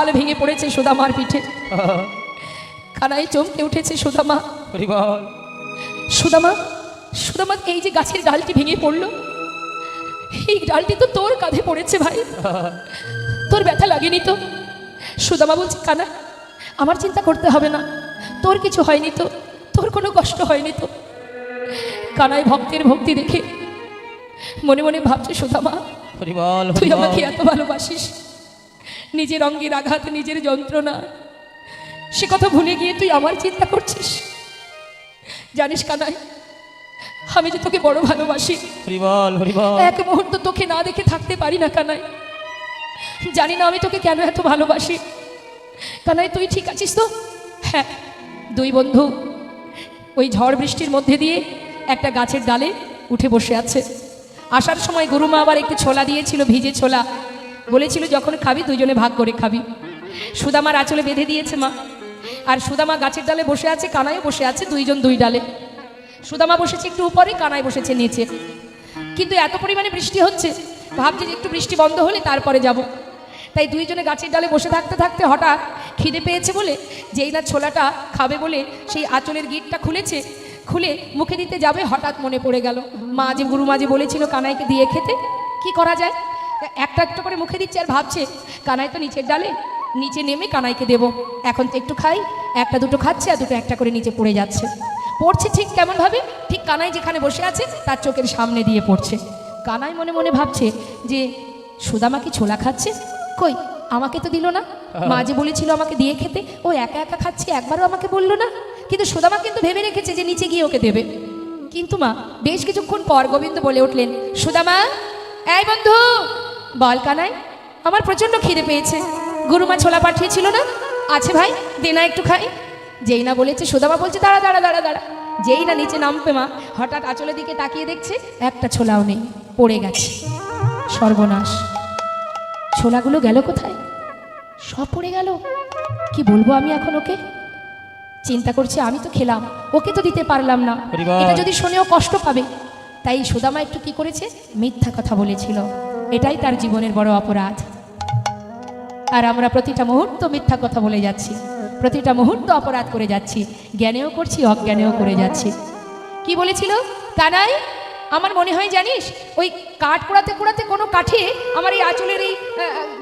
ডাল ভেঙে পড়েছে সুদামার পিঠে। কানাই চমকে উঠেছে। সুদামা, সুদামা, সুদামা, এই যে গাছের ডালটি ভেঙে পড়লো, এই ডালটি তো তোর কাঁধে পড়েছে ভাই, তোর ব্যথা লাগেনি তো? সুদামা বলছে, কানাই আমার চিন্তা করতে হবে না, তোর কিছু হয়নি তো, তোর কোনো কষ্ট হয়নি তো। কানাই ভক্তের ভক্তি দেখে মনে মনে ভাবছে, সুদামা তুই আমাকে এত ভালোবাসিস, নিজের অঙ্গের আঘাত, নিজের যন্ত্রণা, সে কথা ভুলে গিয়ে তুই আমার চিন্তা করছিস। জানিস কানাই, আমি যে তোকে বড় ভালোবাসি, এক মুহূর্ত তোকে না দেখে থাকতে পারি না কানাই। জানি না আমি তোকে কেন এত ভালোবাসি। কানাই তুই ঠিক আছিস তো? হ্যাঁ। দুই বন্ধু ওই ঝড় বৃষ্টির মধ্যে দিয়ে একটা গাছের ডালে উঠে বসে আছে। আসার সময় গুরুমা আবার একটু ছোলা দিয়েছিল, ভিজে ছোলা, বলেছিল যখন খাবি দুইজনে ভাগ করে খাবি। সুদামার আঁচলে বেঁধে দিয়েছে মা। আর সুদামা গাছের ডালে বসে আছে, কানাইও বসে আছে, দুইজন দুই ডালে। সুদামা বসেছে একটু উপরে, কানাই বসেছে নিচে। কিন্তু এত পরিমাণে বৃষ্টি হচ্ছে, ভাবছে যে একটু বৃষ্টি বন্ধ হলে তারপরে যাব। তাই দুইজনে গাছের ডালে বসে থাকতে থাকতে হঠাৎ খিদে পেয়েছে বলে, যেই না ছোলাটা খাবে বলে সেই আঁচলের গিঁটটা খুলেছে, খুলে মুখে দিতে যাবে, হঠাৎ মনে পড়ে গেল মা যে, গুরুমা যে বলেছিল কানাইকে দিয়ে খেতে, কি করা যায়? একটা একটা করে মুখে দিচ্ছে আর ভাবছে, কানাই তো নিচের ডালে, নিচে নেমে কানাইকে দেব, এখন তো একটু খাই। একটা দুটো খাচ্ছে আর দুটো একটা করে নিচে পড়ে যাচ্ছে। পড়ছে ঠিক কেমনভাবে? ঠিক কানাই যেখানে বসে আছে তার চোখের সামনে দিয়ে পড়ছে। কানাই মনে মনে ভাবছে যে সুদামা কি ছোলা খাচ্ছে, কই আমাকে তো দিল না, মা যে বলেছিল আমাকে দিয়ে খেতে, ও একা একা খাচ্ছে, একবারও আমাকে বললো না। কিন্তু সুদামা কিন্তু ভেবে রেখেছে যে নিচে গিয়ে ওকে দেবে। কিন্তু মা বেশ কিছুক্ষণ পর গোবিন্দ বলে উঠলেন, সুদামা, এই বন্ধু, বল কানাই, আমার প্রচণ্ড খিদে পেয়েছে, গুরুমা ছোলা পাঠিয়েছিল না, আছে ভাই, দে না একটু খাই। যেই না বলেছে, সুদামা বলছে, দাঁড়া দাঁড়া দাঁড়া দাঁড়া। যেই না নিচে নামবে মা, হঠাৎ আঁচলের দিকে তাকিয়ে দেখছে একটা ছোলাও নেই, পড়ে গেছে। সর্বনাশ, ছোলাগুলো গেল কোথায়? সব পড়ে গেল। কি বলবো আমি এখন ওকে? চিন্তা করছে, আমি তো খেলাম, ওকে তো দিতে পারলাম না, এটা যদি শোনেও কষ্ট পাবে। তাই সুদামা একটু কি করেছে, মিথ্যা কথা বলেছিল। এটাই তার জীবনের বড় অপরাধ। আর আমরা প্রতিটা মুহূর্ত মিথ্যা কথা বলে যাচ্ছি, প্রতিটা মুহূর্ত অপরাধ করে যাচ্ছি, জ্ঞানেও করছি, অজ্ঞানেও করে যাচ্ছি। কি বলেছিল কানাই? আমার মনে হয় জানিস, ওই কাঠ কুড়াতে কুড়াতে কোনো কাঠে আমার এই আঁচলের এই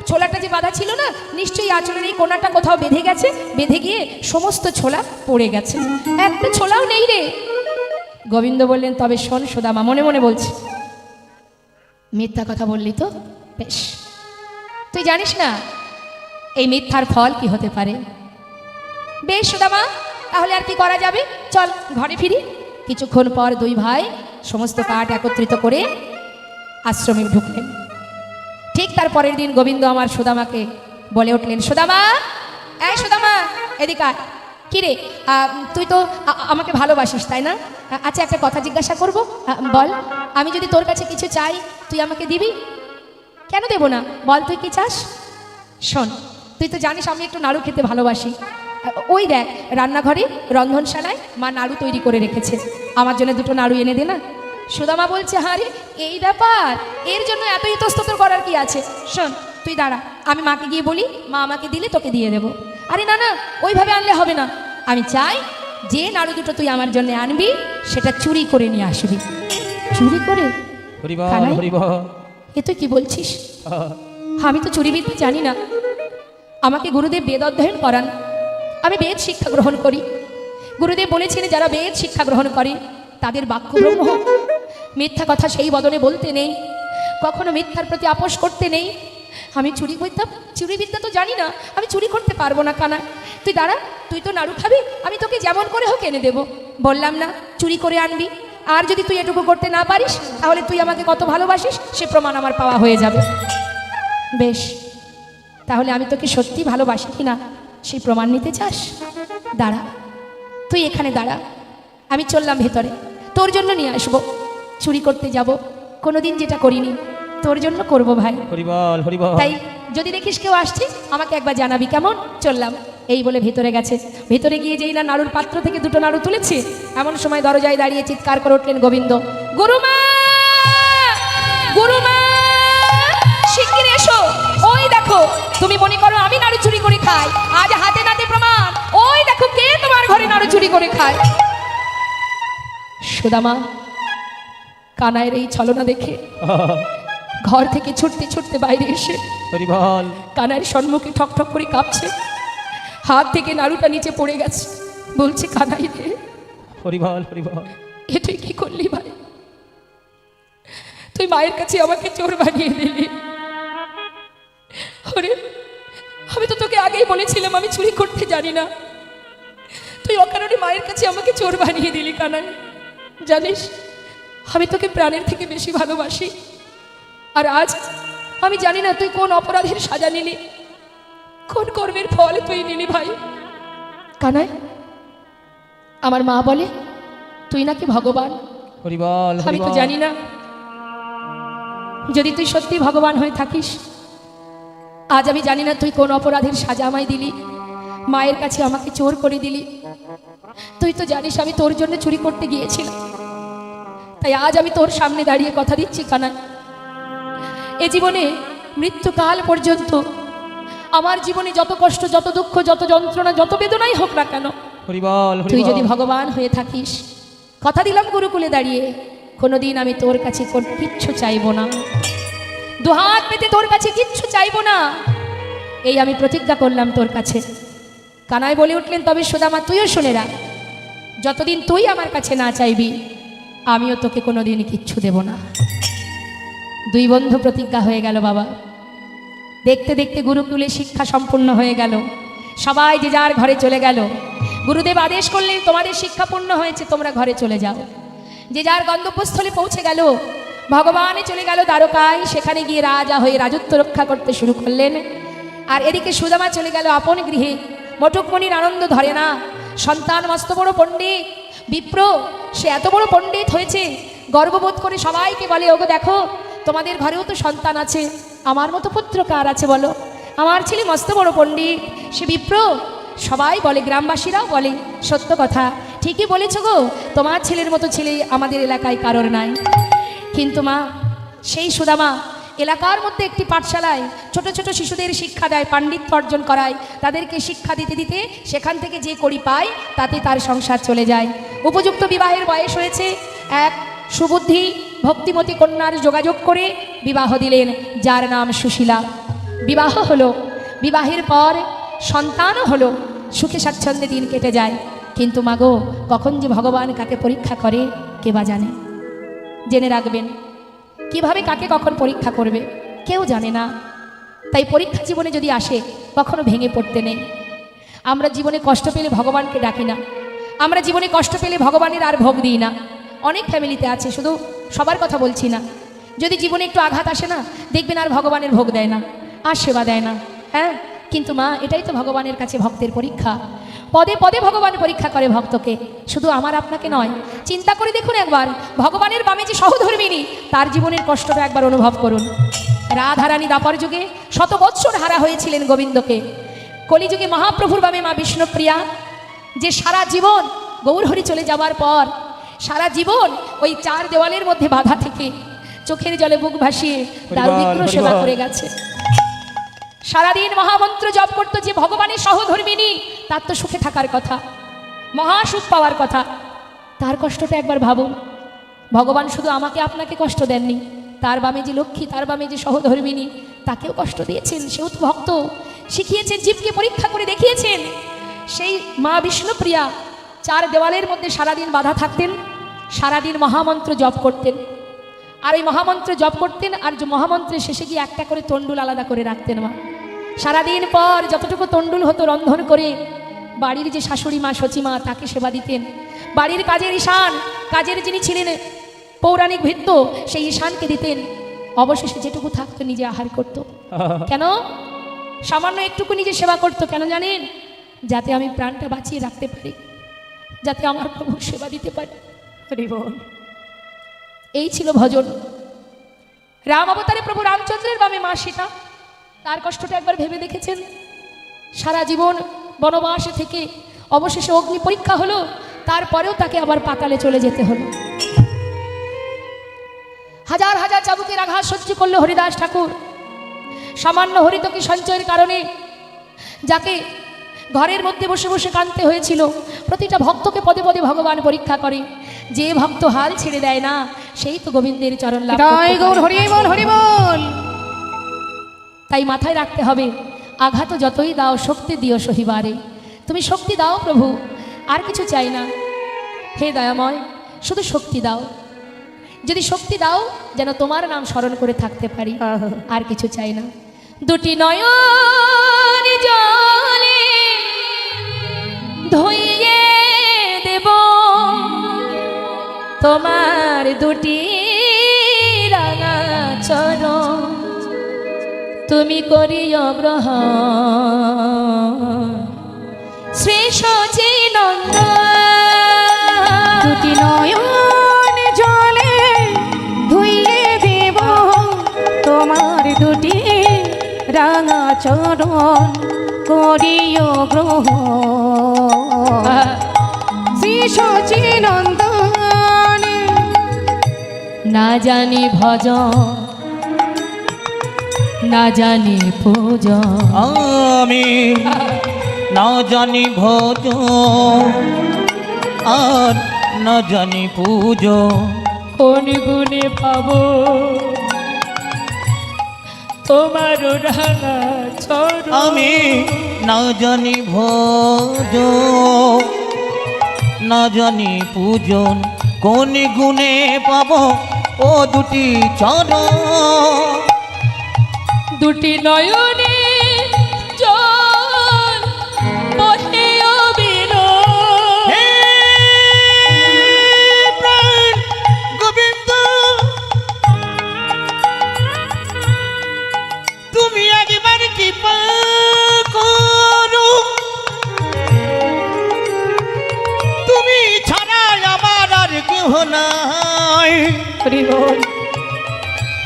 ছোলাটা যে বাঁধা ছিল না, নিশ্চয়ই আঁচলের এই কোনাটা কোথাও বেঁধে গেছে, বেঁধে গিয়ে সমস্ত ছোলা পড়ে গেছে, একটা ছোলাও নেই রে। গোবিন্দ বললেন, তবে শোন সুদামা, মনে মনে বলছি, মিথ্যা কথা বললি তো বেশ, তুই জানিস না এই মিথ্যার ফল কি হতে পারে। বেশ সুদামা, তাহলে আর কি করা যাবে, চল ঘরে ফিরি। কিছুক্ষণ পর দুই ভাই সমস্ত কাঠ একত্রিত করে আশ্রমে ঢুকলেন। ঠিক তার পরের দিন গোবিন্দ আমার সুদামাকে বলে উঠলেন, সুদামা, এই সুদামা, এদিকে আয়। কি রে, তুই তো আমাকে ভালোবাসিস তাই না? আচ্ছা একটা কথা জিজ্ঞাসা করব, বল, আমি যদি তোর কাছে কিছু চাই তুই আমাকে দিবি? কেন দেব না, বল তুই কি চাস? শোন, তুই তো জানিস আমি একটু নাড়ু খেতে ভালোবাসি। ওই দেখ রান্নাঘরে রন্ধনশালায় মা নাড়ু তৈরি করে রেখেছে, আমার জন্য দুটো নাড়ু এনে দে না। সুদামা বলছে, হ্যাঁ রে, এই ব্যাপার, এর জন্য এত ইতস্তত করার কি আছে? শোন তুই দাঁড়া, আমি মাকে গিয়ে বলি, মা আমাকে দিলে তোকে দিয়ে দেবো। আরে না না, ওইভাবে আনলে হবে না, আমি চাই যে নাড়ু দুটো তুই আমার জন্য আনবি সেটা চুরি করে নিয়ে আসবি। চুরি করে? এ তুই কি বলছিস? আমি তো চুরিবিদ্যা জানি না, আমাকে গুরুদেব বেদ অধ্যয়ন করান, আমি বেদ শিক্ষা গ্রহণ করি। গুরুদেব বলেছেন যারা বেদ শিক্ষা গ্রহণ করে তাদের বাক্য ব্রহ্ম। মিথ্যা কথা সেই বদলে বলতে নেই, কখনো মিথ্যার প্রতি আপোষ করতে নেই। আমি চুরিবিদ্যা তো জানি না, আমি চুরি করতে পারবো না কানা। তুই দাঁড়া, তুই তো নাড়ু খাবি, আমি তোকে যেমন করে হোক এনে দেবো। বললাম না চুরি করে আনবি, আর যদি তুই এটুকু করতে না পারিস তাহলে তুই আমাকে কত ভালোবাসিস সে প্রমাণ আমার পাওয়া হয়ে যাবে। বেশ, তাহলে আমি তোকে সত্যি ভালোবাসি কিনা সেই প্রমাণ নিতে চাস? দাঁড়া, তুই এখানে দাঁড়া, আমি চললাম ভেতরে, তোর জন্য নিয়ে আসবো। চুরি করতে যাব, কোনোদিন যেটা করিনি, তোর জন্য করব ভাই। তাই যদি দেখিস কেউ আসছে আমাকে একবার জানাবি, কেমন? চললাম। এই বলে ভেতরে গেছে। ভেতরে গিয়ে যেই না নাড়ুর পাত্র থেকে দুটো নাড়ু তুলেছে, এমন সময় দরজায় দাঁড়িয়ে চিৎকার করে উঠলেন গোবিন্দ, গুরুমা, গুরুমা, শিগগির এসো। ওই দেখো, তুমি মনে করো আমি নাড়ু চুরি করে কোথায়? আজ হাতে নাতে প্রমাণ, ওই দেখো কে তোমার ঘরে নরচুরি করে খায়। সুদামা কানাইয়ের এই ছলনা দেখে ঘর থেকে ছুটতে ছুটতে বাইরে এসে কানাইয়ের সম্মুখে ঠক ঠক করে কাঁপছে, হাত থেকে নাড়ুটা নিচে পড়ে গেছে, বলছে কানাই রে, এ তুই কি করলি ভাই? তুই মায়ের কাছে আমাকে চোর বানিয়ে দিলি। ওরে, আমি তো তোকে আগেই বলেছিলাম আমি চুরি করতে জানি না, তুই অকারণে মায়ের কাছে আমাকে চোর বানিয়ে দিলি। কানাই, জানিস আমি তোকে প্রাণের থেকে বেশি ভালোবাসি, আর আজ আমি জানি না তুই কোন অপরাধের সাজা নিলি, কোন কর্মের ফল তুই নিলি ভাই। কানাই, আমার মা বলে তুই নাকি ভগবান। আমি তো জানি না, যদি তুই সত্যি ভগবান হয়ে থাকিস, আজ আমি জানি না তুই কোন অপরাধের সাজা আমায় দিলি, মায়ের কাছে আমাকে চোর করে দিলি। তুই তো জানিস আমি তোর জন্য চুরি করতে গিয়েছিলাম, তাই আজ আমি তোর সামনে দাঁড়িয়ে কথা দিচ্ছি কানাই, এ জীবনে মৃত্যুকাল পর্যন্ত আমার জীবনে যত কষ্ট, যত দুঃখ, যত যন্ত্রণা, যত বেদনাই হোক না কেন, তুই যদি ভগবান হয়ে থাকিস, কথা দিলাম গুরুকুলে দাঁড়িয়ে কোনোদিন আমি তোর কাছে কিচ্ছু চাইবো না, দুহাত পেতে তোর কাছে কিচ্ছু চাইবো না, এই আমি প্রতিজ্ঞা করলাম তোর কাছে। কানাই বলে উঠলেন, তবে সুদামা তুইও শুনে রাখ, যতদিন তুই আমার কাছে না চাইবি আমিও তোকে কোনোদিন কিচ্ছু দেব না। দুই বন্ধু প্রতিজ্ঞা হয়ে গেল বাবা। দেখতে দেখতে গুরুকুলে শিক্ষা সম্পূর্ণ হয়ে গেল, সবাই যে যার ঘরে চলে গেল। গুরুদেব আদেশ করলেন, তোমাদের শিক্ষা পূর্ণ হয়েছে, তোমরা ঘরে চলে যাও। যে যার গন্তব্যস্থলে পৌঁছে গেল। ভগবানে চলে গেল দ্বারকায়, সেখানে গিয়ে রাজা হয়ে রাজত্ব রক্ষা করতে শুরু করলেন। আর এদিকে সুদামা চলে গেল আপন গৃহে। মটুকমণির আনন্দ ধরে না, সন্তান মস্ত বড় পণ্ডিত, বিপ্র, সে এত বড় পণ্ডিত হয়েছে, গর্ববোধ করে সবাইকে বলে, ওগো দেখো তোমাদের ঘরেও তো সন্তান আছে, আমার মতো পুত্র কার আছে বলো? আমার ছেলে মস্ত বড় পণ্ডিত, সে বিপ্র। সবাই বলে, গ্রামবাসীরাও বলে, সত্য কথা, ঠিকই বলেছ গো, তোমার ছেলের মতো ছেলে আমাদের এলাকায় কারোর নাই। কিন্তু মা, সেই সুদামা এলাকার মধ্যে একটি পাঠশালায় ছোট ছোট শিশুদের শিক্ষা দেয়, পাণ্ডিত্য অর্জন করায়, তাদেরকে শিক্ষা দিতে দিতে সেখান থেকে যে কড়ি পায় তাতে তার সংসার চলে যায়। উপযুক্ত বিবাহের বয়স হয়েছে, এক সুবুদ্ধি ভক্তিমতী কন্যার যোগাযোগ করে বিবাহ দিলেন, যার নাম সুশীলা। বিবাহ হলো, বিবাহের পর সন্তানও হলো, সুখে স্বাচ্ছন্দ্যে দিন কেটে যায়। কিন্তু মাগো, কখন যে ভগবান কাকে পরীক্ষা করে কে বা জানে? জেনে রাখবেন, কিভাবে কাকে কখন পরীক্ষা করবে কেউ জানে না। তাই পরীক্ষা জীবনে যদি আসে, কখনো ভেঙে পড়তে নেই। আমরা জীবনে কষ্ট পেলে ভগবানকে ডাকি না, আমরা জীবনে কষ্ট পেলে ভগবানের আর ভোগ দিই না। অনেক ফ্যামিলিতে আছে, শুধু সবার কথা বলছি না, যদি জীবনে একটু আঘাত আসে না, দেখবেন আর ভগবানের ভোগ দেয় না, আর সেবা দেয় না। হ্যাঁ, কিন্তু মা, এটাই তো ভগবানের কাছে ভক্তের পরীক্ষা। পদে পদে ভগবান পরীক্ষা করে ভক্তকে, শুধু আমার আপনাকে নয়। চিন্তা করে দেখুন একবার, ভগবানের বামে যে সহধর্মিনী, তার জীবনের কষ্টটা একবার অনুভব করুন। রাধারানী দাপর যুগে শত বৎসর হারা হয়েছিলেন গোবিন্দকে, কলিযুগে মহাপ্রভুর বামে মা বিষ্ণুপ্রিয়া, যে সারা জীবন গৌরহরি চলে যাওয়ার পর সারা জীবন ওই চার দেওয়ালের মধ্যে বাধা থেকে চোখের জলে বুক ভাসিয়ে দারুবিগ্র সেবা করে গেছে। সারাদিন মহামন্ত্র জপ করতো, যে ভগবানের সহধর্মিনী, তার তো সুখে থাকার কথা, মহাসুখ পাওয়ার কথা। তার কষ্টটা একবার ভাবুন। ভগবান শুধু আমাকে আপনাকে কষ্ট দেননি, তার বামে যে লক্ষ্মী, তার বামে যে সহধর্মিনী, তাকেও কষ্ট দিয়েছেন। সেও তো ভক্ত, শিখিয়েছেন, জীবকে পরীক্ষা করে দেখিয়েছেন। সেই মা বিষ্ণুপ্রিয়া চার দেওয়ালের মধ্যে সারাদিন বাধা থাকতেন, সারাদিন মহামন্ত্র জপ করতেন। আর এই মহামন্ত্র জপ করতেন, আর যে মহামন্ত্রের শেষে গিয়ে একটা করে তণ্ডুল আলাদা করে রাখতেন মা। সারাদিন পর যতটুকু তণ্ডুল হতো রন্ধন করে বাড়ির যে শাশুড়ি মা, সচিমা, তাকে সেবা দিতেন। বাড়ির কাজের ঈশান, কাজের যিনি ছিলেন পৌরাণিক ভৃত্য, সেই ঈশানকে দিতেন। অবশেষে যেটুকু থাকতো নিজে আহার করত। কেন? সামান্য একটুকু নিজে সেবা করতো, কেন জানেন? যাতে আমি প্রাণটা বাঁচিয়ে রাখতে পারি, যাতে আমার প্রভুর সেবা দিতে পারি। এই ছিল ভজন। রাম অবতারে প্রভু রামচন্দ্রের বামে মা সীতা, তার কষ্টটা একবার ভেবে দেখেছেন? সারা জীবন বনবাসে থেকে অবশেষে অগ্নি পরীক্ষা হলো, তারপরেও তাকে আবার পাতালে চলে যেতে হলো। হাজার হাজার চাবুকের আঘাত সহ্য করলো হরিদাস ঠাকুর। সামান্য হরিতকি সঞ্চয়ের কারণে যাকে ঘরের মধ্যে বসে বসে কাঁদতে হয়েছিল, প্রতিটা ভক্তকে পদে পদে ভগবান পরীক্ষা করে। যে ভক্ত হাল ছেড়ে দেয় না, সেই তো গোবিন্দের চরণ লাভ করতে পারে। হরি বল হরি বল। তাই মাথায় রাখতে হবে, আঘাত যতই দাও শক্তি দিও সহিবারে। তুমি শক্তি দাও প্রভু, আর কিছু চাই না। হে দয়াময়, শুধু শক্তি দাও। যদি শক্তি দাও, যেন তোমার নাম স্মরণ করে থাকতে পারি, আর কিছু চাই না। দুটি নয়ন জলে ধুইয়ে দেব তোমার দুটি রাঙা চরণ, তুমি করিও গ্রহণ শ্রী সচিনন্দন। দুটি নয়ন জলে ধুইয়ে দেব তোমার দুটি রাঙা চরণ, করিও গ্রহণ শ্রী সচিনন্দন। না জানি ভজন, না জানি পূজন, আমি না জানি ভজন আর না জানি পুজো, কোন গুণে পাবো তোমার রাঙা চরণ। আমি না জানি ভজন না জানি পূজন, কোন গুণে পাবো ও দুটি চরণ। দুটি নয়নে জল বহে অবিরল। হে প্রাণ গোবিন্দ, তুমি একবার কৃপা করো, তুমি ছাড়া আমার আর কেহ নাই। হরি বল।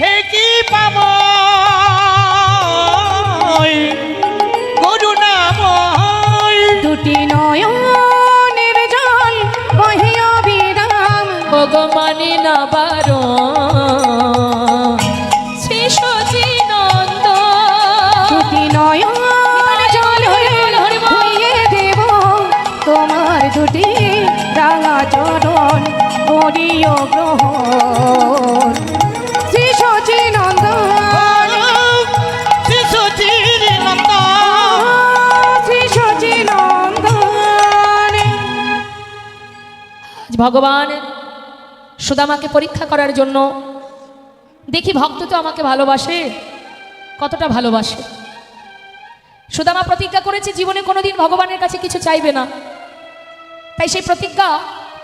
হে কি পাবো করুণাময়, দুটি নয়নের জল বহে অবিরাম, ভগবানী না বারো শ্রী সচিনন্দন। দুটি নয়ন জলে ধুইয়ে দেব তোমার দুটি রাঙা চরণ, করিও গ্রহণ শ্রী সচিনন্দন। শিশুচির নন্দন। শ্রী সচিনন্দন। ভগবান সুদামাকে পরীক্ষা করার জন্য, দেখি ভক্ত তো আমাকে ভালোবাসে, কতটা ভালোবাসে। সুদামা প্রতিজ্ঞা করেছে জীবনে কোনোদিন ভগবানের কাছে কিছু চাইবে না। তাই সেই প্রতিজ্ঞা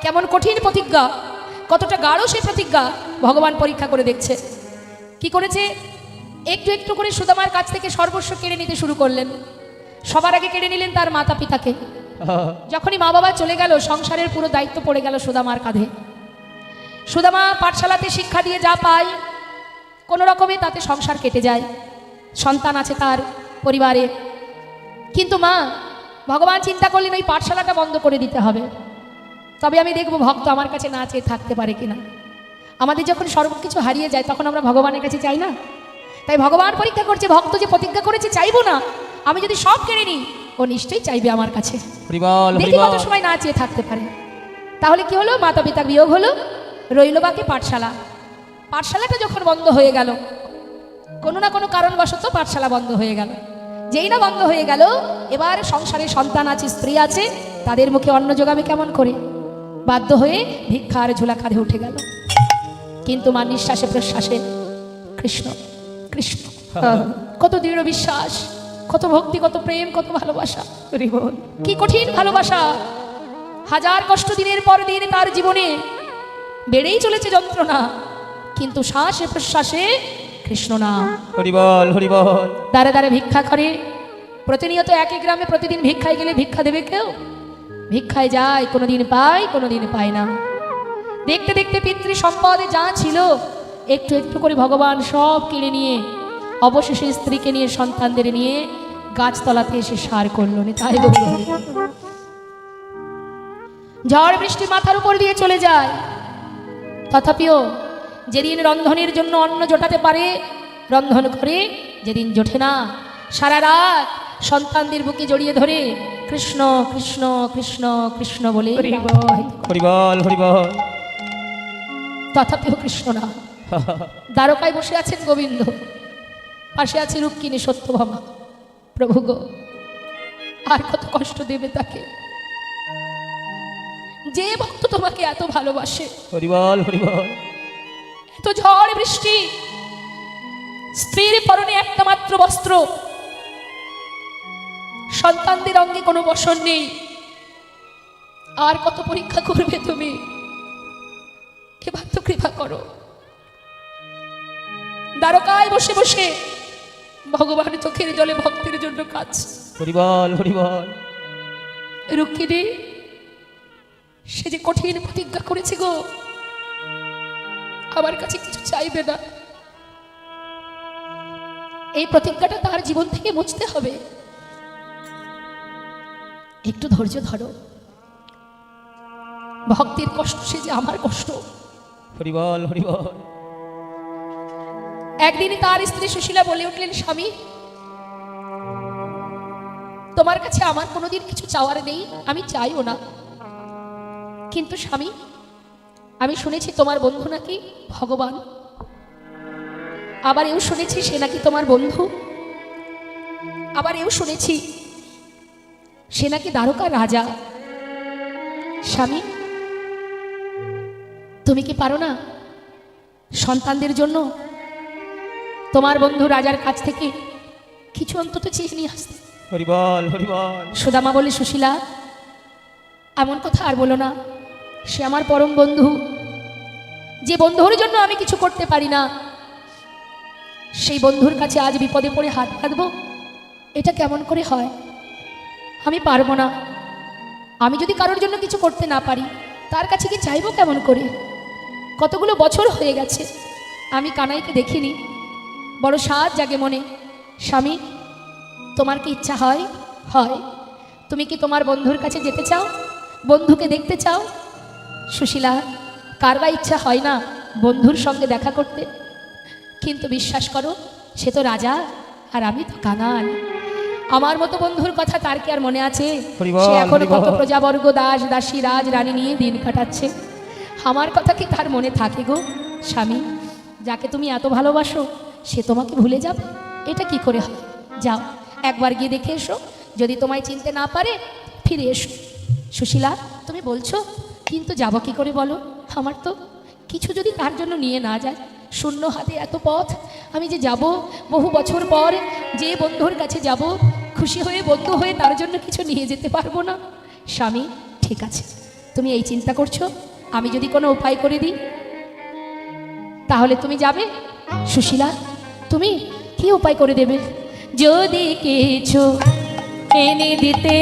কেমন কঠিন প্রতিজ্ঞা, কতটা গাঢ় সেই প্রতিজ্ঞা ভগবান পরীক্ষা করে দেখছে। কি করেছে, একটু একটু করে সুদামার কাছ থেকে সর্বস্ব কেড়ে নিতে শুরু করলেন। সবার আগে কেড়ে নিলেন তার মাতা পিতাকে। যখনই মা বাবা চলে গেল, সংসারের পুরো দায়িত্ব পড়ে গেল সুদামার কাঁধে। সুদামা পাঠশালাতে শিক্ষা দিয়ে যা পায়, কোনো রকমে তাতে সংসার কেটে যায়, সন্তান আছে তার পরিবারে। কিন্তু মা ভগবান চিন্তা করলেন ওই পাঠশালাটা বন্ধ করে দিতে হবে, তবে আমি দেখব ভক্ত আমার কাছে না চেয়ে থাকতে পারে কিনা। আমাদের যখন সর্বকিছু হারিয়ে যায়, তখন আমরা ভগবানের কাছে চাই না। তাই ভগবান পরীক্ষা করছে, ভক্ত যে প্রতিজ্ঞা করেছে চাইবো না, আমি যদি সব কেড়ে নিই, ও নিশ্চয়ই চাইবে আমার কাছে। দেখি কত সময় না চেয়ে থাকতে পারে। তাহলে কি হলো, মাতা পিতার বিয়োগ হলো, রইল বাকি পাঠশালা। পাঠশালাটা যখন বন্ধ হয়ে গেল, কোনো না কোনো কারণবশত পাঠশালা বন্ধ হয়ে গেল। যেই না বন্ধ হয়ে গেল, এবার সংসারে সন্তান আছে, স্ত্রী আছে, তাদের মুখে অন্ন জোগাবে কেমন করে? বাধ্য হয়ে ভিক্ষার ঝোলা কাঁধে উঠে গেল। কিন্তু মা নিঃশ্বাসে প্রশ্বাসে কৃষ্ণ কৃষ্ণ, কত দৃঢ় বিশ্বাস, কত ভক্তি, কত প্রেম, কত ভালোবাসা। কি কঠিন ভালোবাসা! হাজার কষ্ট দিনের পর দিন তার জীবনে বেড়েই চলেছে যন্ত্রণা, কিন্তু শ্বাসে প্রশ্বাসে কৃষ্ণ নাম। হরিবল হরিবল। দ্বারে দ্বারে ভিক্ষা করে, প্রতিনিয়ত একই গ্রামে প্রতিদিন ভিক্ষায় গেলে ভিক্ষা দেবে কেউ? ভিক্ষায় যায়, কোনোদিন পায়, কোনোদিন পায় না। দেখতে দেখতে পিতৃ সম্পদে যা ছিল একটু একটু করে ভগবান সব কিনে নিয়ে অবশেষে স্ত্রীকে নিয়ে, সন্তানদের নিয়ে গাছতলাতে এসে সার করল। তাই ঝড় বৃষ্টি মাথার উপর দিয়ে চলে যায়, তথাপিও যেদিন রন্ধনের জন্য অন্ন জোটাতে পারে রন্ধন করে, যেদিন জোটে না সারা রাত সন্তানদের বুকে জড়িয়ে ধরে কৃষ্ণ কৃষ্ণ কৃষ্ণ কৃষ্ণ বলে হরি বল। হরি বল হরি বল তথাপিও কৃষ্ণ না। দ্বারকায় বসে আছেন গোবিন্দ, পাশে আছে রুক্মিণী সত্যভামা। প্রভু গো, আর কত কষ্ট দেবে তাকে, যে ভক্ত তোমাকে এত ভালোবাসে। হরি বল হরি বল এত ঝড় বৃষ্টি, স্ত্রীর পরনে একটা মাত্র বস্ত্র, সন্তানদের অঙ্গে কোনো বসন নেই, আর কত পরীক্ষা করবে তুমি? এবার তো কৃপা করো। দ্বারকায় বসে বসে ভগবান চোখের জলে ভক্তের জন্য কাজ। হরি বল হরি বল রুক্মিণী, সে যে কঠিন প্রতিজ্ঞা করেছে গো, আমার কাছে কিছু চাইবে না। এই প্রতিজ্ঞাটা তার জীবন থেকে মুছতে হবে। একটু ধৈর্য ধরো। ভক্তের কষ্ট সে যে আমার কষ্ট। হরি বল হরি বল একদিন তার স্ত্রী সুশীলা বলে উঠলেন, স্বামী, তোমার কাছে আমার কোনোদিন কিছু চাওয়ার নেই, আমি চাইও না। কিন্তু স্বামী, আমি শুনেছি তোমার বন্ধু নাকি ভগবান, আবার এও শুনেছি সে নাকি তোমার বন্ধু, আবার এও শুনেছি সে নাকি দ্বারকা রাজা। স্বামী, তুমি কি পারো না সন্তানদের জন্য তোমার বন্ধু রাজার কাছ থেকে কিছু অন্তত চেয়ে নিয়ে আসতে? হরি বল হরি বল সুদামা বলে, সুশীলা, এমন কথা আর বলো না। সে আমার পরম বন্ধু, যে বন্ধুর জন্য আমি কিছু করতে পারি না, সেই বন্ধুর কাছে আজ বিপদে পড়ে হাত পাতবো, এটা কেমন করে হয়? আমি পারবো না। আমি যদি কারোর জন্য কিছু করতে না পারি, তার কাছে কি চাইবো কেমন করে? কতগুলো বছর হয়ে গেছে আমি কানাইকে দেখিনি, বড় সাজ জাগে মনে। স্বামী, তোমার কি ইচ্ছা হয়? হয়। তুমি কি তোমার বন্ধুর কাছে যেতে চাও, বন্ধুকে দেখতে চাও? সুশীলা, কার বা ইচ্ছা হয় না বন্ধুর সঙ্গে দেখা করতে? কিন্তু বিশ্বাস করো, সে তো রাজা আর আমি তো কাঙাল। আমার মতো বন্ধুর কথা তার কি আর মনে আছে? হরি বল, সে এখন হরি কত বল। প্রজাবর্গ, দাস দাসী, রাজ রানী নিয়ে দিন কাটাচ্ছে। আমার কথা কি তার মনে থাকে গো? স্বামী, যাকে তুমি এত ভালোবাসো সে তোমাকে ভুলে যাবে? এটা কি করে হয়? যাও, একবার গিয়ে দেখে এসো। যদি তোমায় চিনতে না পারে, ফিরে এসো। সুশীলা, তুমি বলছো, কিন্তু যাব কি করে বলো? আমার তো কিছু যদি তার জন্য নিয়ে না যায়, শূন্য হাতে এত পথ আমি যে যাব, বহু বছর পর যে বন্ধুর কাছে যাব, খুশি হয়ে বন্ধু হয়ে তার জন্য কিছু নিয়ে যেতে পারবো না। স্বামী, ঠিক আছে, তুমি এই চিন্তা করছো, আমি যদি কোনো উপায় করে দিই তাহলে তুমি যাবে? সুশীলা, তুমি কি উপায় করে দেবে? যদি কিছু এনে দিতে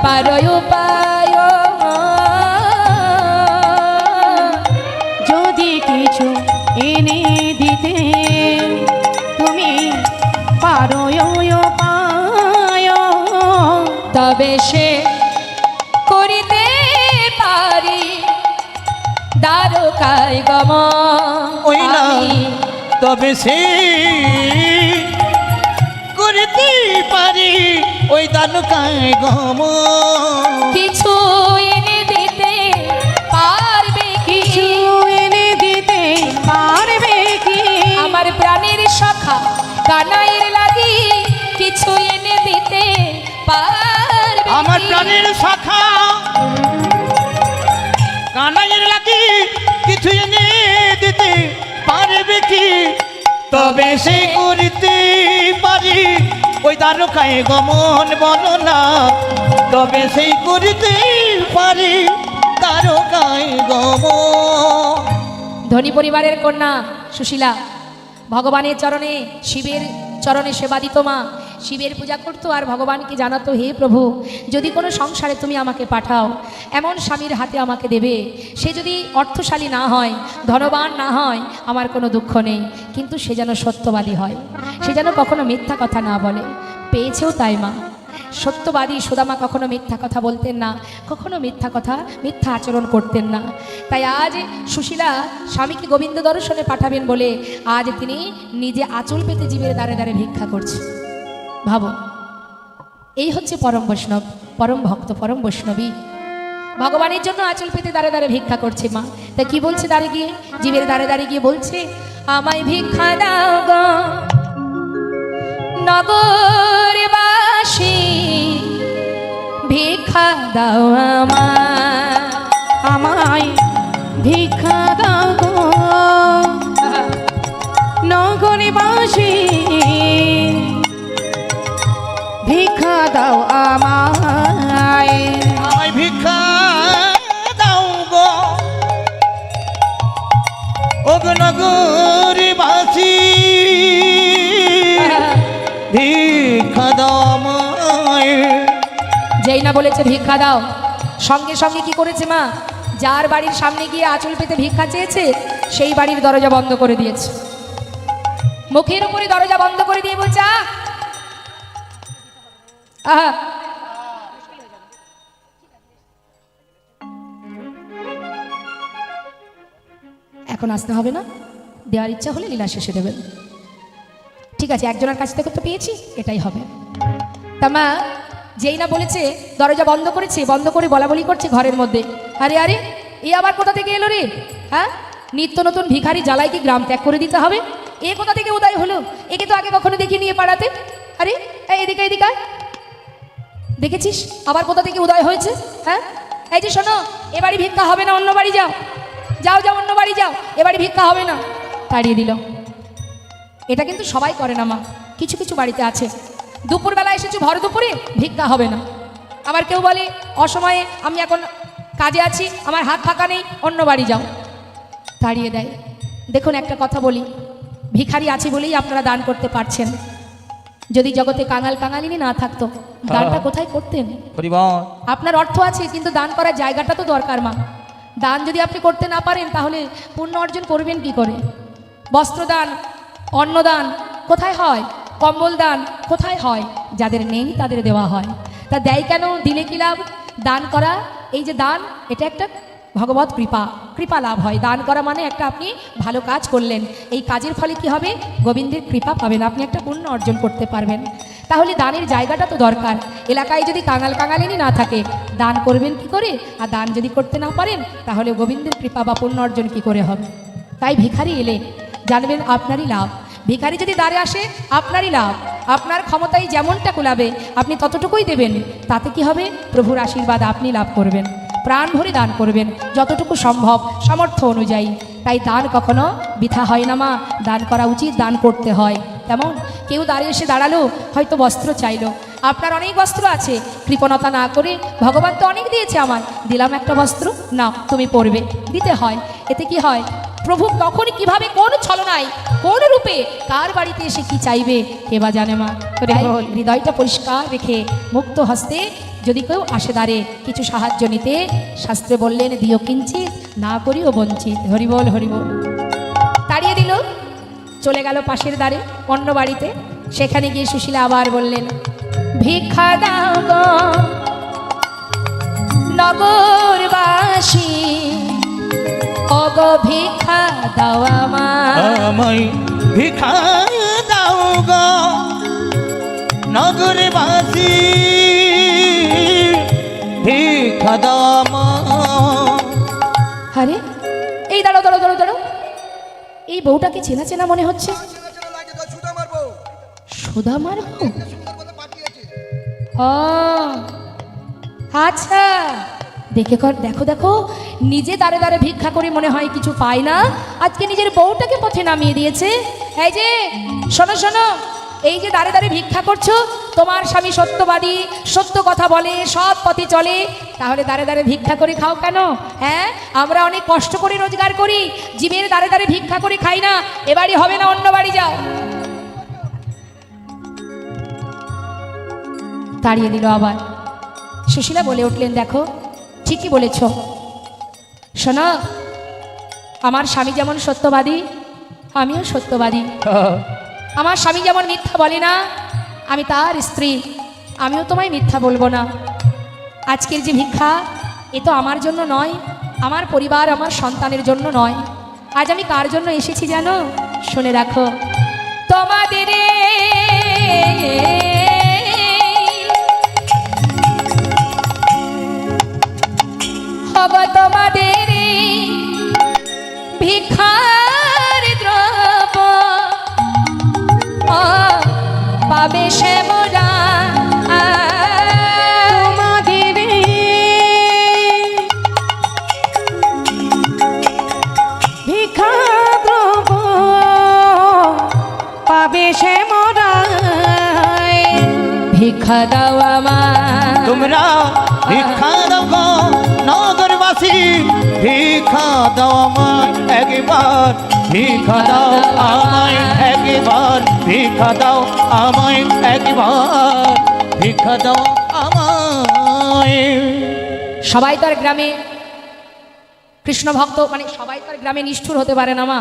পারো উপায়, যদি কিছু এনে দিতে তুমি পারো উপায়, তবে সে করিতে পারি দ্বারকায় গমন। ওই না, আমি তবে সে করতে পারি ওই দ্বারকায় গমন। কিছু এনে দিতে পারবে কি? কিছু এনে দিতে পারবে কি? আমার প্রাণের সখা কানাইয়ের লাগি কিছু এনে দিতে পারবে আমার কি? প্রাণের শাখা কানাইয়ের লাগি কিছু এনে দিতে পারবে কি? তবে সে করতে পারি ওই দ্বারকায় গমন। বলো না, তবে সেই করতে পারি দ্বারকায় গমন। ধনী পরিবারের কন্যা সুশীলা ভগবানের চরণে, শিবের চরণে সেবা দিত মা, শিবের পূজা করতো আর ভগবানকে জানাতো, হে প্রভু, যদি কোনো সংসারে তুমি আমাকে পাঠাও, এমন স্বামীর হাতে আমাকে দেবে, সে যদি অর্থশালী না হয়, ধনবান না হয়, আমার কোনো দুঃখ নেই, কিন্তু সে যেন সত্যবাদী হয়, সে যেন কখনো মিথ্যা কথা না বলে। পেয়েছেও তাই মা। সত্যবাদী সুদামা কখনো মিথ্যা কথা বলতেন না, কখনো মিথ্যা আচরণ করতেন না। তাই আজ সুশীলা স্বামীকে গোবিন্দ দর্শনে পাঠাবেন বলে আজ তিনি নিজে আঁচল পেতে জীবের দ্বারে দ্বারে ভিক্ষা করছেন। ভাবো, এই হচ্ছে পরম বৈষ্ণব, পরম ভক্ত, পরম বৈষ্ণবী। ভগবানের জন্য আঁচল পেতে দ্বারে দ্বারে ভিক্ষা করছে মা। তা কি বলছে দ্বারে গিয়ে, জীবের দ্বারে দ্বারে গিয়ে বলছে, আমায় ভিক্ষা দাও গো নগরবাসী, ভিক্ষা দাও আমায় ভিক্ষা দাও গো নগরবাসী, ভিক্ষা দাও আমায়। আমায় ভিক্ষা দাও গো ওগো নগরবাসী, ভিক্ষা দাও আমায়। যেই না বলেছে ভিক্ষা দাও, সঙ্গে সঙ্গে কি করেছে মা, যার বাড়ির সামনে গিয়ে আঁচল পেতে ভিক্ষা চেয়েছে সেই বাড়ির দরজা বন্ধ করে দিয়েছে। মুখের উপরে দরজা বন্ধ করে দিয়ে বলছে, আহা, এখন আসতে হবে না, দেওয়ার ইচ্ছা হলে লীলা শেষে দেবেন। ঠিক আছে, একজনের কাছ থেকে তো পেয়েছি, এটাই হবে। তা মা যেই না বলেছে দরজা বন্ধ করেছে, বন্ধ করে বলা বলি করছে ঘরের মধ্যে, আরে আরে এ আবার কোথা থেকে এলো রে? হ্যাঁ, নিত্য নতুন ভিখারি জ্বালায় কি গ্রাম ত্যাগ করে দিতে হবে? এ কোথা থেকে উদয় হলো? একে তো আগে কখনো দেখি নিয়ে পাড়াতে। আরে এদিকে এদিকে, দেখেছিস আবার কোথা থেকে উদয় হয়েছে? হ্যাঁ, এই যে শোনো, এ বাড়ি ভিক্ষা হবে না, অন্য বাড়ি যাও, যাও যাও অন্য বাড়ি যাও, এ বাড়ি ভিক্ষা হবে না। তাড়িয়ে দিল। এটা কিন্তু সবাই করে না মা, কিছু কিছু বাড়িতে আছে। দুপুরবেলা এসেছো, ভর দুপুরে ভিক্ষা হবে না। আবার কেউ বলে অসময়ে আমি এখন কাজে আছি, আমার হাত ফাঁকা নেই, অন্য বাড়ি যাও, তাড়িয়ে দেয়। দেখুন একটা কথা বলি, ভিখারি আছে বলেই আপনারা দান করতে পারছেন। যদি জগতে কাঙাল কাঙালিনী না থাকতো, দানটা কোথায় করতেন? আপনার অর্থ আছে কিন্তু দান করার জায়গাটা তো দরকার মা। দান যদি আপনি করতে না পারেন তাহলে পুণ্য অর্জন করবেন কি করে? বস্ত্রদান, অন্নদান কোথায় হয়? কম্বল দান কোথায় হয়? যাদের নেই তাদের দেওয়া হয়। তা দেয় কেন? দিলে কি লাভ? দান করা, এই যে দান, এটা একটা ভগবত কৃপা লাভ হয়। দান করা মানে একটা আপনি ভালো কাজ করলেন, এই কাজের ফলে কি হবে? গোবিন্দের কৃপা পাবেন, আপনি একটা পুণ্য অর্জন করতে পারবেন। তাহলে দানের জায়গাটা তো দরকার। এলাকায় যদি কাঙাল কাঙালিনী না থাকে, দান করবেন কি করে? আর দান যদি করতে না পারেন তাহলে গোবিন্দের কৃপা বা পুণ্য অর্জন কি করে হবে? তাই ভিখারি এলে জানবেন আপনারই লাভ। ভিখারি যদি দ্বারে আসে আপনারই লাভ। আপনার ক্ষমতায় যেমনটা কুলাবে আপনি ততটুকুই দেবেন, তাতে কি হবে? প্রভুর আশীর্বাদ আপনি লাভ করবেন। প্রাণ ভরে দান করবেন যতটুকু সম্ভব, সামর্থ্য অনুযায়ী। তাই দান কখনো বৃথা হয় না মা, দান করা উচিত, দান করতে হয়। তেমন কেউ দাঁড়িয়ে এসে দাঁড়ালো, হয়তো বস্ত্র চাইলো, আপনার অনেক বস্ত্র আছে, কৃপণতা না করে ভগবান তো অনেক দিয়েছে, আমার দিলাম একটা বস্ত্র, না তুমি পরবে, দিতে হয়। এতে কি হয়? প্রভু কখনই কিভাবে, কোন ছলনায়, কোন রূপে, কার বাড়িতে এসে কি চাইবে কে বা জানে মা। হৃদয়টা পরিষ্কার রেখে মুক্ত হস্তে যদি কেউ আসে দ্বারে কিছু সাহায্য নিতে, শাস্ত্রে বললেন দিও কিঞ্চিত, না করিও বঞ্চিত। হরিবল হরিবল। তাড়িয়ে দিল, চলে গেল পাশের দ্বারে অন্য বাড়িতে। সেখানে গিয়ে সুশীলা আবার বললেন, ভিক্ষা দাও গো নগরবাসী, ওগো ভিক্ষা দাও আমায়, ভিক্ষা দাও গো নগরবাসী, ভিক্ষা দাও আমায়। আরে এই দাঁড়ো দাঁড়ো দাঁড়ো দাঁড়ো, এই বউটাকে চেনা চেনা মনে হচ্ছে। সুদামার বউ? ও আচ্ছা, দেখো দেখো, নিজে দাঁড়ে দাঁড়ে ভিক্ষা করে মনে হয় কিছু পায় না, আজকে নিজের বউটাকে পথে নামিয়ে দিয়েছে। এই যে শোনো শোনো, এই যে দাঁড়ে দাঁড়ে ভিক্ষা করছো, তোমার স্বামী সত্যবাদী, সত্য কথা বলে, সৎ পথে চলে, তাহলে দাঁড়ে দাঁড়ে ভিক্ষা করে খাও কেন? হ্যাঁ, আমরা অনেক কষ্ট করে রোজগার করি, জীবের দাঁড়ে দাঁড়ে ভিক্ষা করে খাই না। এ বাড়ি হবে না, অন্য বাড়ি যাও। তাড়িয়ে দিল আবার। সুশীলা বলে উঠলেন, দেখো ঠিকই বলেছ, শোনো, আমার স্বামী যেমন সত্যবাদী আমিও সত্যবাদী। আমার স্বামী যেমন মিথ্যা বলে না, আমি তার স্ত্রী। আমিও তোমায় মিথ্যা বলবো না। আজকের যে ভিক্ষা, এ তো আমার জন্য নয়, আমার পরিবার, আমার সন্তানের জন্য নয়। আজ আমি কার জন্য এসেছি জানো? শুনে রাখো, তোমাদের তোমাদের ভিক্ষার দ্রব্য পাবে সে মোরা, তোমাদের ভিক্ষা দ্রব্য পাবে সে মোরা। ভিক্ষা দাও আমার, তোমরা ভিক্ষা দাও গো নগরবাসী, ভিক্ষা দাও আমায় একবার, ভিক্ষা দাও আমায় একবার, ভিক্ষা দাও আমায় একবার, ভিক্ষা দাও আমায়। সবাই তো আর গ্রামে কৃষ্ণ ভক্ত, মানে সবাই তো আর গ্রামে নিষ্ঠুর হতে পারে না মা।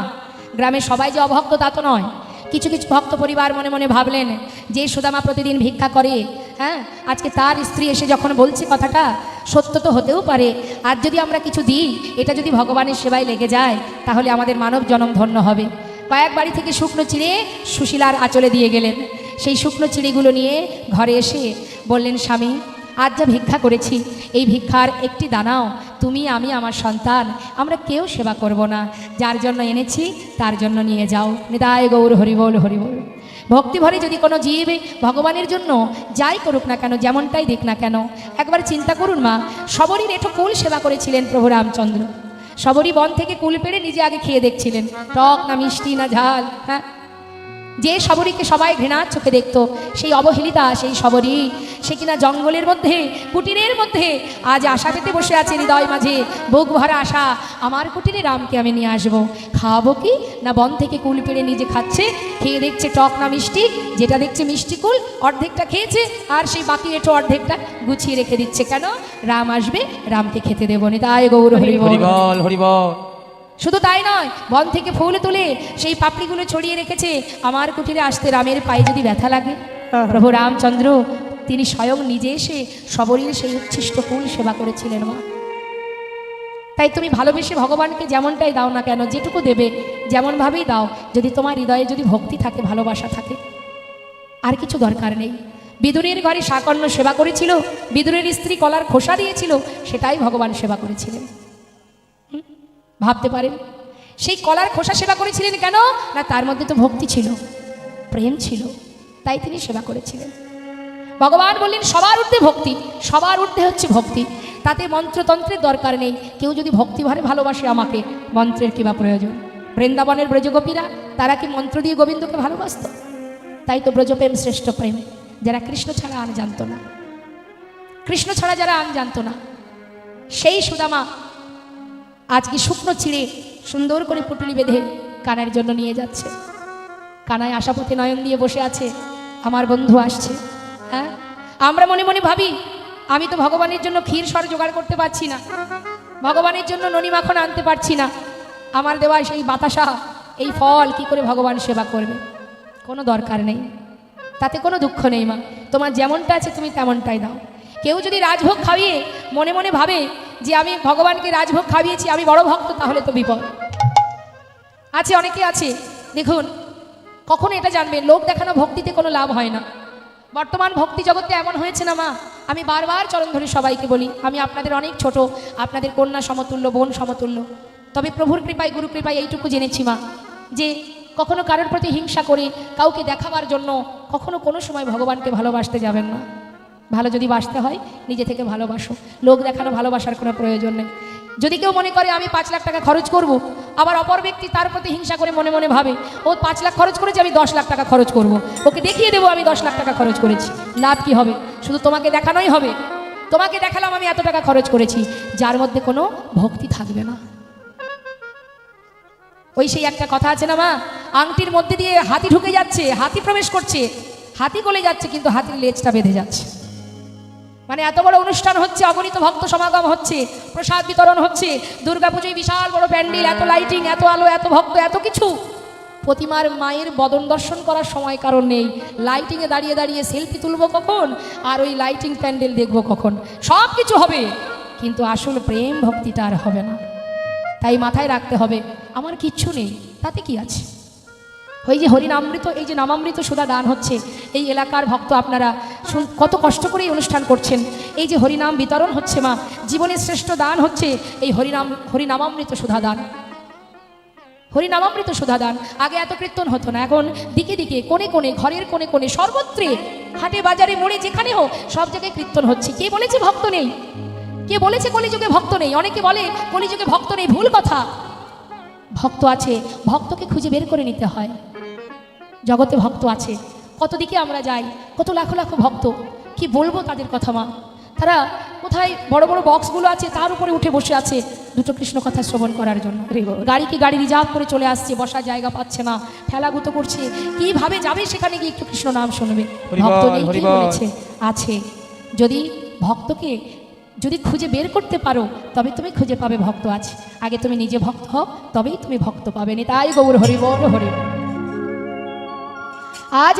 গ্রামে সবাই যে অভক্ত তা তো নয়। কিছু কিছু ভক্ত পরিবার মনে মনে ভাবলেন যে সুদামা প্রতিদিন ভিক্ষা করে, হ্যাঁ, আজকে তার স্ত্রী এসে যখন বলছে কথাটা, সত্য তো হতেও পারে। আর যদি আমরা কিছু দিই, এটা যদি ভগবানের সেবায় লেগে যায়, তাহলে আমাদের মানব জনম ধন্য হবে। কয়েক বাড়ি থেকে শুকনো চিড়ে সুশীলার আঁচলে দিয়ে গেলেন। সেই শুকনো চিড়েগুলো নিয়ে ঘরে এসে বললেন, স্বামী, আজ যা ভিক্ষা করেছি, এই ভিক্ষার একটি দানাও তুমি, আমি, আমার সন্তান, আমরা কেউ সেবা করব না। যার জন্য এনেছি তার জন্য নিয়ে যাও। নিতাই গৌর হরিবোল হরিবোল। ভক্তি ভরে যদি কোনো জীব ভগবানের জন্য যাই করুক না কেন, যেমনটাই দিক না কেন, একবার চিন্তা করুন মা, সবরই রেঠো কুল সেবা করেছিলেন প্রভু রামচন্দ্র। সবরই বন থেকে কুল পেড়ে নিজে আগে খেয়ে দেখছিলেন, টক না মিষ্টি না ঝাল। হ্যাঁ, যে শবরীকে সবাই ঘৃণার চোখে দেখতো, সেই অবহেলিতা, সেই শবরী, সে কিনা জঙ্গলের মধ্যে, কুটিরের মধ্যে আজ আশা পেতে বসে আছে হৃদয় মাঝে, বুক ভরা আশা, আমার কুটিরে রামকে আমি নিয়ে আসবো। খাওয়াবো কি না, বন থেকে কুল পেড়ে নিজে খাচ্ছে, খেয়ে দেখছে টক না মিষ্টি, যেটা দেখছে মিষ্টি কুল, অর্ধেকটা খেয়েছে, আর সেই বাকি এটো অর্ধেকটা গুছিয়ে রেখে দিচ্ছে। কেন? রাম আসবে, রামকে খেতে দেবো। নিতাই গৌর হরিবল হরিবল হরিবল। শুধু তাই নয়, বন থেকে ফুল তুলে সেই পাপড়িগুলো ছড়িয়ে রেখেছে, আমার কুটিরে আসতে রামের পায়ে যদি ব্যথা লাগে, প্রভু রামচন্দ্র তিনি স্বয়ং নিজে এসে সবরীর সেই উচ্ছিষ্ট ফুল সেবা করেছিলেন মা। তাই তুমি ভালোবেসে ভগবানকে যেমনটাই দাও না কেন, যেটুকু দেবে যেমনভাবেই দাও, যদি তোমার হৃদয়ে যদি ভক্তি থাকে, ভালোবাসা থাকে, আর কিছু দরকার নেই। বিদুরের ঘরে শাকন্য সেবা করেছিল, বিদুরের স্ত্রী কলার খোসা দিয়েছিল, সেটাই ভগবান সেবা করেছিলেন। ভাবতে পারেন, সেই কলার খোসা সেবা করেছিলেন কেন? না, তার মধ্যে তো ভক্তি ছিল, প্রেম ছিল, তাই তিনি সেবা করেছিলেন। ভগবান বললেন সবার ঊর্ধ্বে ভক্তি, সবার ঊর্ধ্বে হচ্ছে ভক্তি, তাতে মন্ত্রতন্ত্রের দরকার নেই। কেউ যদি ভক্তি ভরে ভালোবাসে আমাকে, মন্ত্রের কিবা প্রয়োজন? বৃন্দাবনের ব্রজগোপীরা, তারা কি মন্ত্র দিয়ে গোবিন্দকে ভালোবাসত? তাই তো ব্রজপ্রেম শ্রেষ্ঠ প্রেম, যারা কৃষ্ণ ছাড়া আন জানতো না, কৃষ্ণ ছাড়া যারা আন জানতো না, সেই সুদামা আজকে শুকনো ছিঁড়ে সুন্দর করে পুটুলি বেঁধে কানাইয়ের জন্য নিয়ে যাচ্ছে। কানাই আশাপথে নয়ন দিয়ে বসে আছে, আমার বন্ধু আসছে। হ্যাঁ, আমরা মনে মনে ভাবি, আমি তো ভগবানের জন্য ক্ষীর সর জোগাড় করতে পারছি না, ভগবানের জন্য ননি মাখন আনতে পারছি না, আমার দেওয়া সেই বাতাসা, এই ফল কি করে ভগবান সেবা করবে? কোনো দরকার নেই, তাতে কোনো দুঃখ নেই মা, তোমার যেমনটা আছে তুমি তেমনটাই দাও। কেউ যদি রাজভোগ খাইয়ে মনে মনে ভাবে যে আমি ভগবানকে রাজভোগ খাইয়েছি, আমি বড় ভক্ত, তাহলে তো বিপদ আছে। অনেকে আছে, দেখুন, কখনো এটা জানবেন, লোক দেখানো ভক্তিতে কোনো লাভ হয় না। বর্তমান ভক্তি জগতে এমন হয়েছে না মা, আমি বারবার চরণ ধরে সবাইকে বলি, আমি আপনাদের অনেক ছোট, আপনাদের কন্যা সমতুল্য, বোন সমতুল্য, তবে প্রভুর কৃপায়, গুরু কৃপায় এইটুকু জেনেছি মা, যে কখনো কারোর প্রতি হিংসা করে কাউকে দেখাবার জন্য কখনো কোনো সময় ভগবানকে ভালোবাসতে যাবেন না। ভালো যদি বাসতে হয়, নিজে থেকে ভালোবাসো, লোক দেখানো ভালোবাসার কোনো প্রয়োজন নেই। যদি কেউ মনে করে আমি 5 লাখ টাকা খরচ করব, আবার অপর ব্যক্তি তার প্রতি হিংসা করে মনে মনে ভাবে ও 5 লাখ খরচ করেছে, আমি 10 লাখ টাকা খরচ করব, ওকে দেখিয়ে দেবো আমি 10 লাখ টাকা খরচ করেছি, লাভ কি হবে? শুধু তোমাকে দেখানোই হবে, তোমাকে দেখালাম আমি এত টাকা খরচ করেছি, যার মধ্যে কোনো ভক্তি থাকবে না। ওই সেই একটা কথা আছে না মা, আংটির মধ্যে দিয়ে হাতি ঢুকে যাচ্ছে, হাতি প্রবেশ করছে, হাতি গলে যাচ্ছে, কিন্তু হাতির লেজটা বেঁধে যাচ্ছে। মানে এত বড় অনুষ্ঠান হচ্ছে, অগণিত ভক্ত সমাগম হচ্ছে, প্রসাদ বিতরণ হচ্ছে, দুর্গাপুজোয় বিশাল বড় প্যান্ডেল, এত লাইটিং, এত আলো, এত ভক্ত, এত কিছু, প্রতিমার মায়ের বদন দর্শন করার সময় কারণ নেই, লাইটিংয়ে দাঁড়িয়ে দাঁড়িয়ে সেলফি তুলবো কখন, আর ওই লাইটিং প্যান্ডেল দেখবো কখন, সব কিছু হবে কিন্তু আসল প্রেম ভক্তিটা আর হবে না। তাই মাথায় রাখতে হবে আমার কিচ্ছু নেই, তাতে কি আছে। ওই যে হরিনামৃত, এই যে নামামৃত সুধা দান হচ্ছে, এই এলাকার ভক্ত আপনারা কত কষ্ট করে এই অনুষ্ঠান করছেন, এই যে হরিনাম বিতরণ হচ্ছে মা, জীবনের শ্রেষ্ঠ দান হচ্ছে এই হরিনামামৃত সুধা দান, হরিনামামৃত সুধা দান। আগে এত কীর্তন হতো না, এখন দিকে দিকে কোণে কোণে, ঘরের কোণে কোণে, সর্বত্রে, হাটে বাজারে মোড়ে যেখানে হোক সব জায়গায় কীর্তন হচ্ছে। কে বলেছে ভক্ত নেই? কে বলেছে কলিযুগে ভক্ত নেই? অনেকে বলে কলিযুগে ভক্ত নেই, ভুল কথা। ভক্ত আছে, ভক্তকে খুঁজে বের করে নিতে হয়। জগতে ভক্ত আছে, কত দিকে আমরা যাই, কত লাখো লাখো ভক্ত, কি বলবো তাদের কথা মা। তারা কোথায় বড় বড় বক্সগুলো আছে তার উপরে উঠে বসে আছে দুটো কৃষ্ণ কথা শ্রবণ করার জন্য। গাড়ি রিজার্ভ করে চলে আসছে, বসার জায়গা পাচ্ছে না, ঠেলাগুতো করছে, কিভাবে যাবে সেখানে গিয়ে একটু কৃষ্ণ নাম শুনবে। ভক্ত নেই কে বলেছে? আছে। যদি ভক্তকে যদি খুঁজে বের করতে পারো তবে তুমি খুঁজে পাবে ভক্ত আছে। আগে তুমি নিজে ভক্ত হও, তবেই তুমি ভক্ত পাবে। তাই গৌর হরি বল হরি। আজ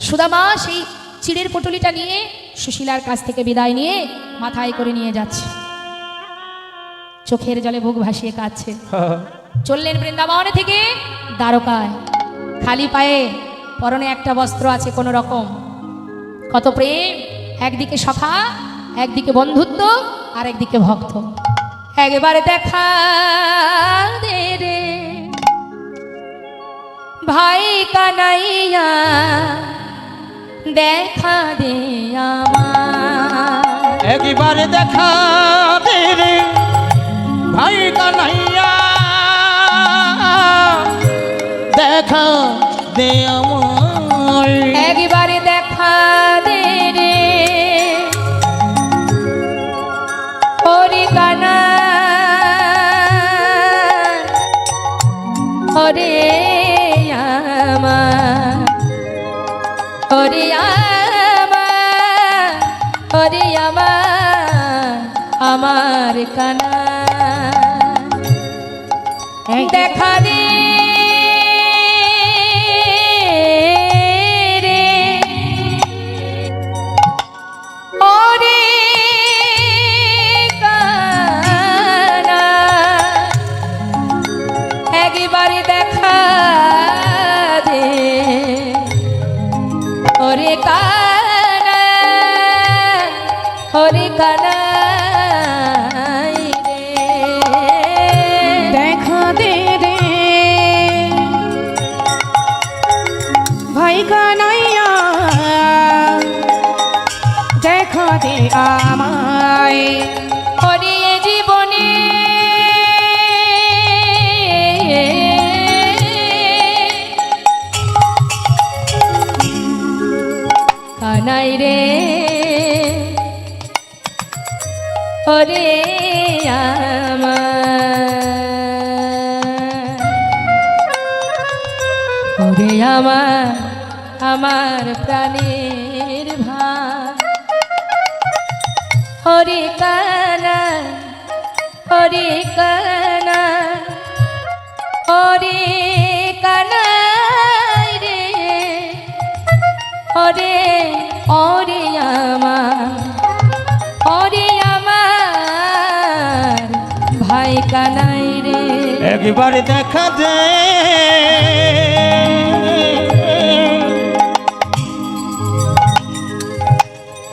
সুদামা সেই চিড়ের পটলিটা নিয়ে সুশীলার কাছ থেকে বিদায় নিয়ে মাথায় করে নিয়ে যাচ্ছে, চোখের জলে বুক ভাসিয়ে কাঁদছে। চললেন বৃন্দাবন থেকে দ্বারকায়, খালি পায়ে, পরনে একটা বস্ত্র আছে কোনো রকম। কত প্রেম, একদিকে সখা, একদিকে বন্ধুত্ব, আর একদিকে ভক্ত। একবারে দেখা দে রে ভাই কানাইয়া, দেখা দে আমার, একবারে দেখা দে রে ভাই কানাইয়া, দেখা দে আমার, একবারে দেখা দে রে হরি কানা, হরে আমার, হরে আমার, হরে আমার, আমার কানা দেখা দে রে ওরে কানা, একবারে দেখা দে ওরে কানা, ওরে কানা দেখা দে রে ভাই কানাইয়া, দেখা দে আমায়, ওরে জীবনে কানাই রে ওরে আমার, ওরে আমার, আমার প্রাণের ভাই, হরে কানা, হরে কানা, হরে কানাই রে, হরে ওরে আমার, ওরে আমার ভাই কানাই রে। একবারে দেখা দে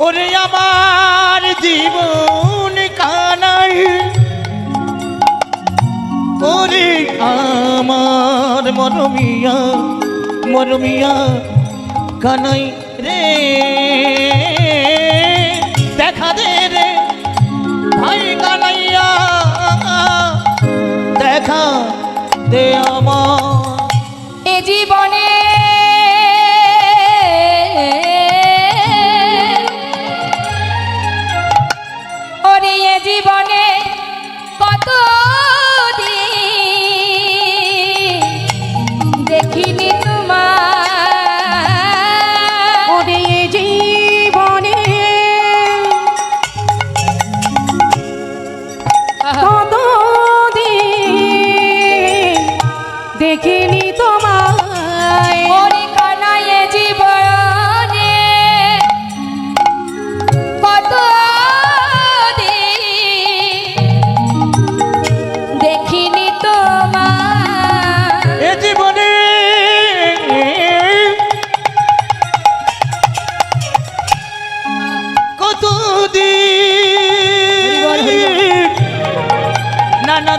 ওরে আমার জীবন কানাই, ওরে আমার মরমিয়া, মরমিয়া কানাই রে, দেখা দে রে ভাই কানাইয়া, দেখা দে আমার, এ জীবনে ওরে এ জীবনে কত দেখিনি তোমার, ওরে জীবনে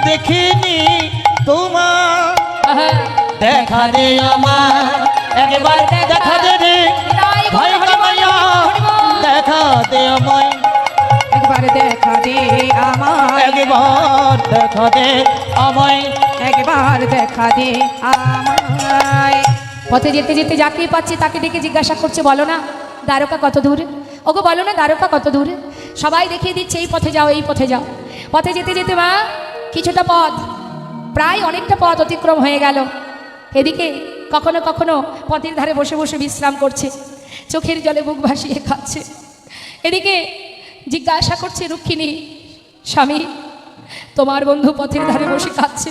দেখিনি তোমার, আহা, দেখা দে আমার, একবার দেখা দে রে ভাই কানাইয়া, দেখা দে আমায়, একবার দেখা দে আমায়, একবার দেখা দে আমায়। একবার দেখা দে আমায়। পথে যেতে যেতে যাকে পাচ্ছে তাকে ডেকে জিজ্ঞাসা করছে, বলো না দ্বারকা কত দূর? ওগো বলো না দ্বারকা কত দূর? সবাই দেখিয়ে দিচ্ছে এই পথে যাও, এই পথে যাও। পথে যেতে যেতে মা কিছুটা পথ, প্রায় অনেকটা পথ অতিক্রম হয়ে গেল। এদিকে কখনো কখনো পথের ধারে বসে বসে বিশ্রাম করছে, চোখের জলে বুক ভাসিয়ে খাচ্ছে। এদিকে জিজ্ঞাসা করছে রুক্মিণী, স্বামী তোমার বন্ধু পথের ধারে বসে খাচ্ছে,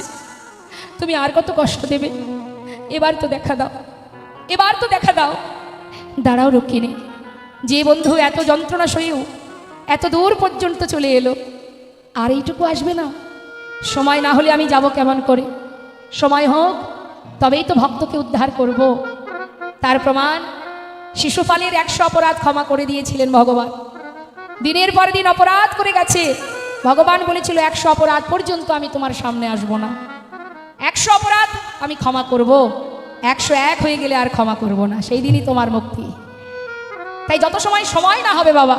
তুমি আর কত কষ্ট দেবে? এবার তো দেখা দাও, এবার তো দেখা দাও। দাঁড়াও রুক্মিণী, যে বন্ধু এত যন্ত্রণা সয়েও এত দূর পর্যন্ত চলে এলো, আর এইটুকু আসবে না? সময় না হলে আমি যাব কেমন করে? সময় হোক তবেই তো ভক্তকে উদ্ধার করব। তার প্রমাণ শিশুপালের 100 অপরাধ ক্ষমা করে দিয়েছিলেন ভগবান। দিনের পর দিন অপরাধ করে গেছে, ভগবান বলেছিল 100 অপরাধ পর্যন্ত আমি তোমার সামনে আসব না, 100 অপরাধ আমি ক্ষমা করব, 101 হয়ে গেলে আর ক্ষমা করব না, সেই দিনই তোমার মুক্তি। তাই যত সময় সময় না হবে বাবা,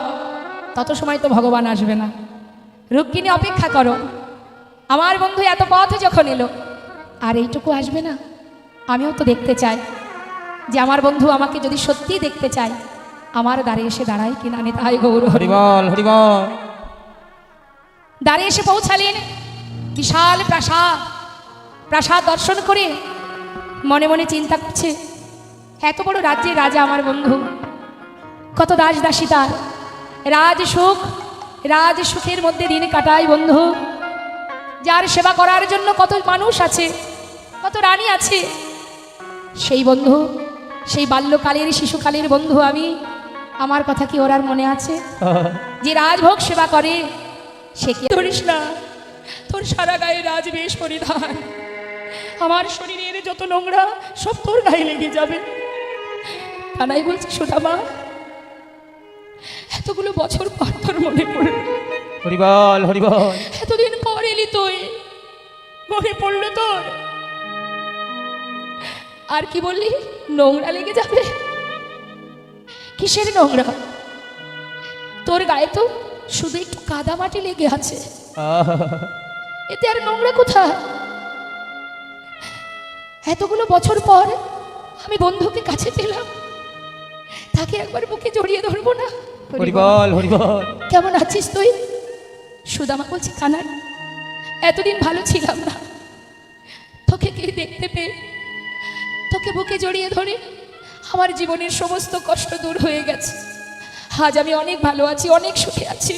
তত সময় তো ভগবান আসবে না। রুক্মিণী অপেক্ষা করো, আমার বন্ধু এত পথ যখন এলো, আর এইটুকু আসবে না? আমিও তো দেখতে চাই যে আমার বন্ধু আমাকে যদি সত্যি দেখতে চায়, আমার দ্বারে এসে দাঁড়ায় কিনা। নিতাই গৌর হরি। হরিবল হরিবল। দ্বারে এসে পৌঁছালেন বিশাল প্রাসাদ। প্রাসাদ দর্শন করে মনে মনে চিন্তা করছে, এত বড় রাজ্যের রাজা আমার বন্ধু, কত দাস দাসী তার, রাজ সুখের মধ্যে দিন কাটায় বন্ধু, যার সেবা করার জন্য কত মানুষ আছে, কত রানী আছে। সেই বন্ধু, সেই বাল্যকালের শিশুকালের বন্ধু আমি, আমার কথা কি ওর আর মনে আছে? যে রাজভোগ সেবা করে সে কি ধরিস না, তোর সারা গায়ে রাজবেশ পরিধান, আমার শরীরের যত নোংরা সব তোর গায়ে লেগে যাবে। কানাই বলছে, সুদামা এতগুলো বছর পর তোর মনে পড়ল, হরিবল হরিবল। এতদিন পর এলি তুই, মনে পড়লো তোর? আর কি বললি, নোংরা লেগে যাবে? কিসের নোংরা? তোর গায়ে তো শুধু একটু কাদা মাটি লেগে আছে, এতে আর নোংরা কোথায়? এতগুলো বছর পর আমি বন্ধুকে কাছে পেলাম, তাকে একবার বুকে জড়িয়ে ধরবো না? হরিবল হরিবল। কেমন আছিস তুই? সুদামা বলছি, কানাই এতদিন ভালো ছিলাম না, তোকে কে দেখতে পেয়ে, তোকে বুকে জড়িয়ে ধরে আমার জীবনের সমস্ত কষ্ট দূর হয়ে গেছে। আজ আমি অনেক ভালো আছি, অনেক সুখে আছি,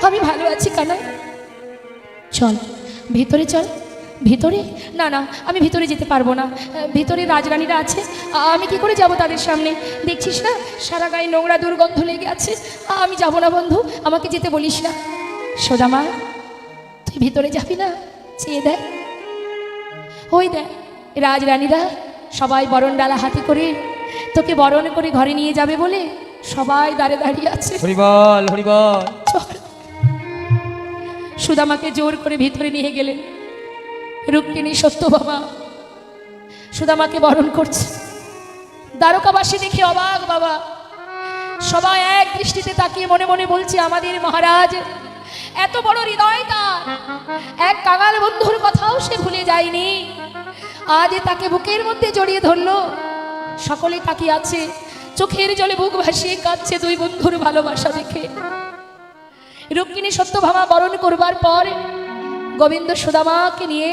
আমি ভালো আছি কানাই। চল ভিতরে চল। ভিতরে? না না, আমি ভিতরে যেতে পারবো না, ভিতরে রাজরানীরা আছে, আমি কি করে যাব তাদের সামনে? দেখছিস না সারা গায়ে নোংরা দুর্গন্ধ লেগে আছে, আমি যাব না বন্ধু, আমাকে যেতে বলিস না। সুদামা তুই ভিতরে যাবি না? চেয়ে দেখ, ওই দেখ রাজরানীরা সবাই বরণ ডালা হাতে করে তোকে বরণ করে ঘরে নিয়ে যাবে বলে সবাই দাঁড়ে দাঁড়িয়ে আছে। হরিবল হরিবল। চল। সুদামাকে জোর করে ভিতরে নিয়ে গেলেন। রুক্মিণী সত্যভামা সুদামাকে বরণ করছে। দ্বারকাবাসী দেখে অবাক বাবা, সবাই এক দৃষ্টিতে তাকিয়ে মনে মনে বলছে, আমাদের মহারাজ এত বড় হৃদয় তার, এক কাঙাল বন্ধুর কথাও সে ভুলে যায়নি, আজ তাকে বুকের মধ্যে জড়িয়ে ধরলো। সকলে তাকিয়ে আছে, চোখের জলে বুক ভাসিয়ে কাঁদছে দুই বন্ধুর ভালোবাসা দেখে। রুক্মিণী সত্যভামা বরণ করবার পর গোবিন্দ সুদামাকে নিয়ে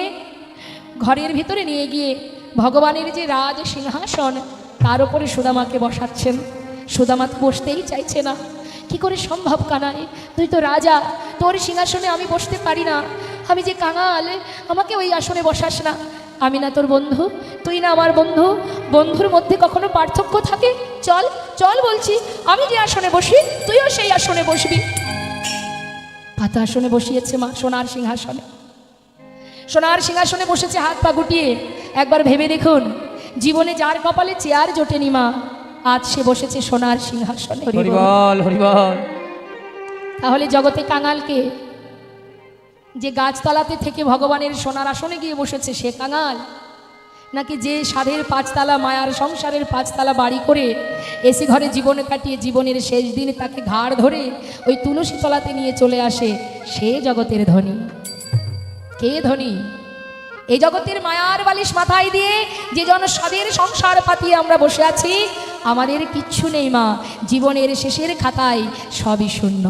ঘরের ভিতরে নিয়ে গিয়ে ভগবানের যে রাজ সিংহাসন তার উপরে সুদামাকে বসাচ্ছেন। সুদামা তো বসতেই চাইছে না। কি করে সম্ভব কানাই, তুই তো রাজা, তোর সিংহাসনে আমি বসতে পারি না, আমি যে কাঙাল, আমাকে ওই আসনে বসাস না। আমি না তোর বন্ধু, তুই না আমার বন্ধু, বন্ধুর মধ্যে কখনো পার্থক্য থাকে? চল চল বলছি, আমি যে আসনে বসি তুইও সেই আসনে বসবি। পাতা আসনে বসিয়েছে মা, সোনার সিংহাসনে। সোনার সিংহাসনে বসেছে হাত পা গুটিয়ে। একবার ভেবে দেখুন, জীবনে যার কপালে চেয়ার জোটেনি মা, আজ সে বসেছে সোনার সিংহাসনে। হরিবল হরিবল। তাহলে জগতে কাঙালকে, যে গাছতলাতে থেকে ভগবানের সোনার আসনে গিয়ে বসেছে সে কাঙাল, নাকি যে সাধের পাঁচতলা মায়ার সংসারের পাঁচতলা বাড়ি করে এসি ঘরে জীবন কাটিয়ে জীবনের শেষ দিন তাকে ঘাড় ধরে ওই তুলসী তলাতে নিয়ে চলে আসে সে জগতের ধনী? কে ধনী? এই জগতের মায়ার বালিশ মাথায় দিয়ে যে জন সাধের সংসার পাতিয়ে আমরা বসে আছি, আমাদের কিচ্ছু নেই মা, জীবনের শেষের খাতায় সবই শূন্য।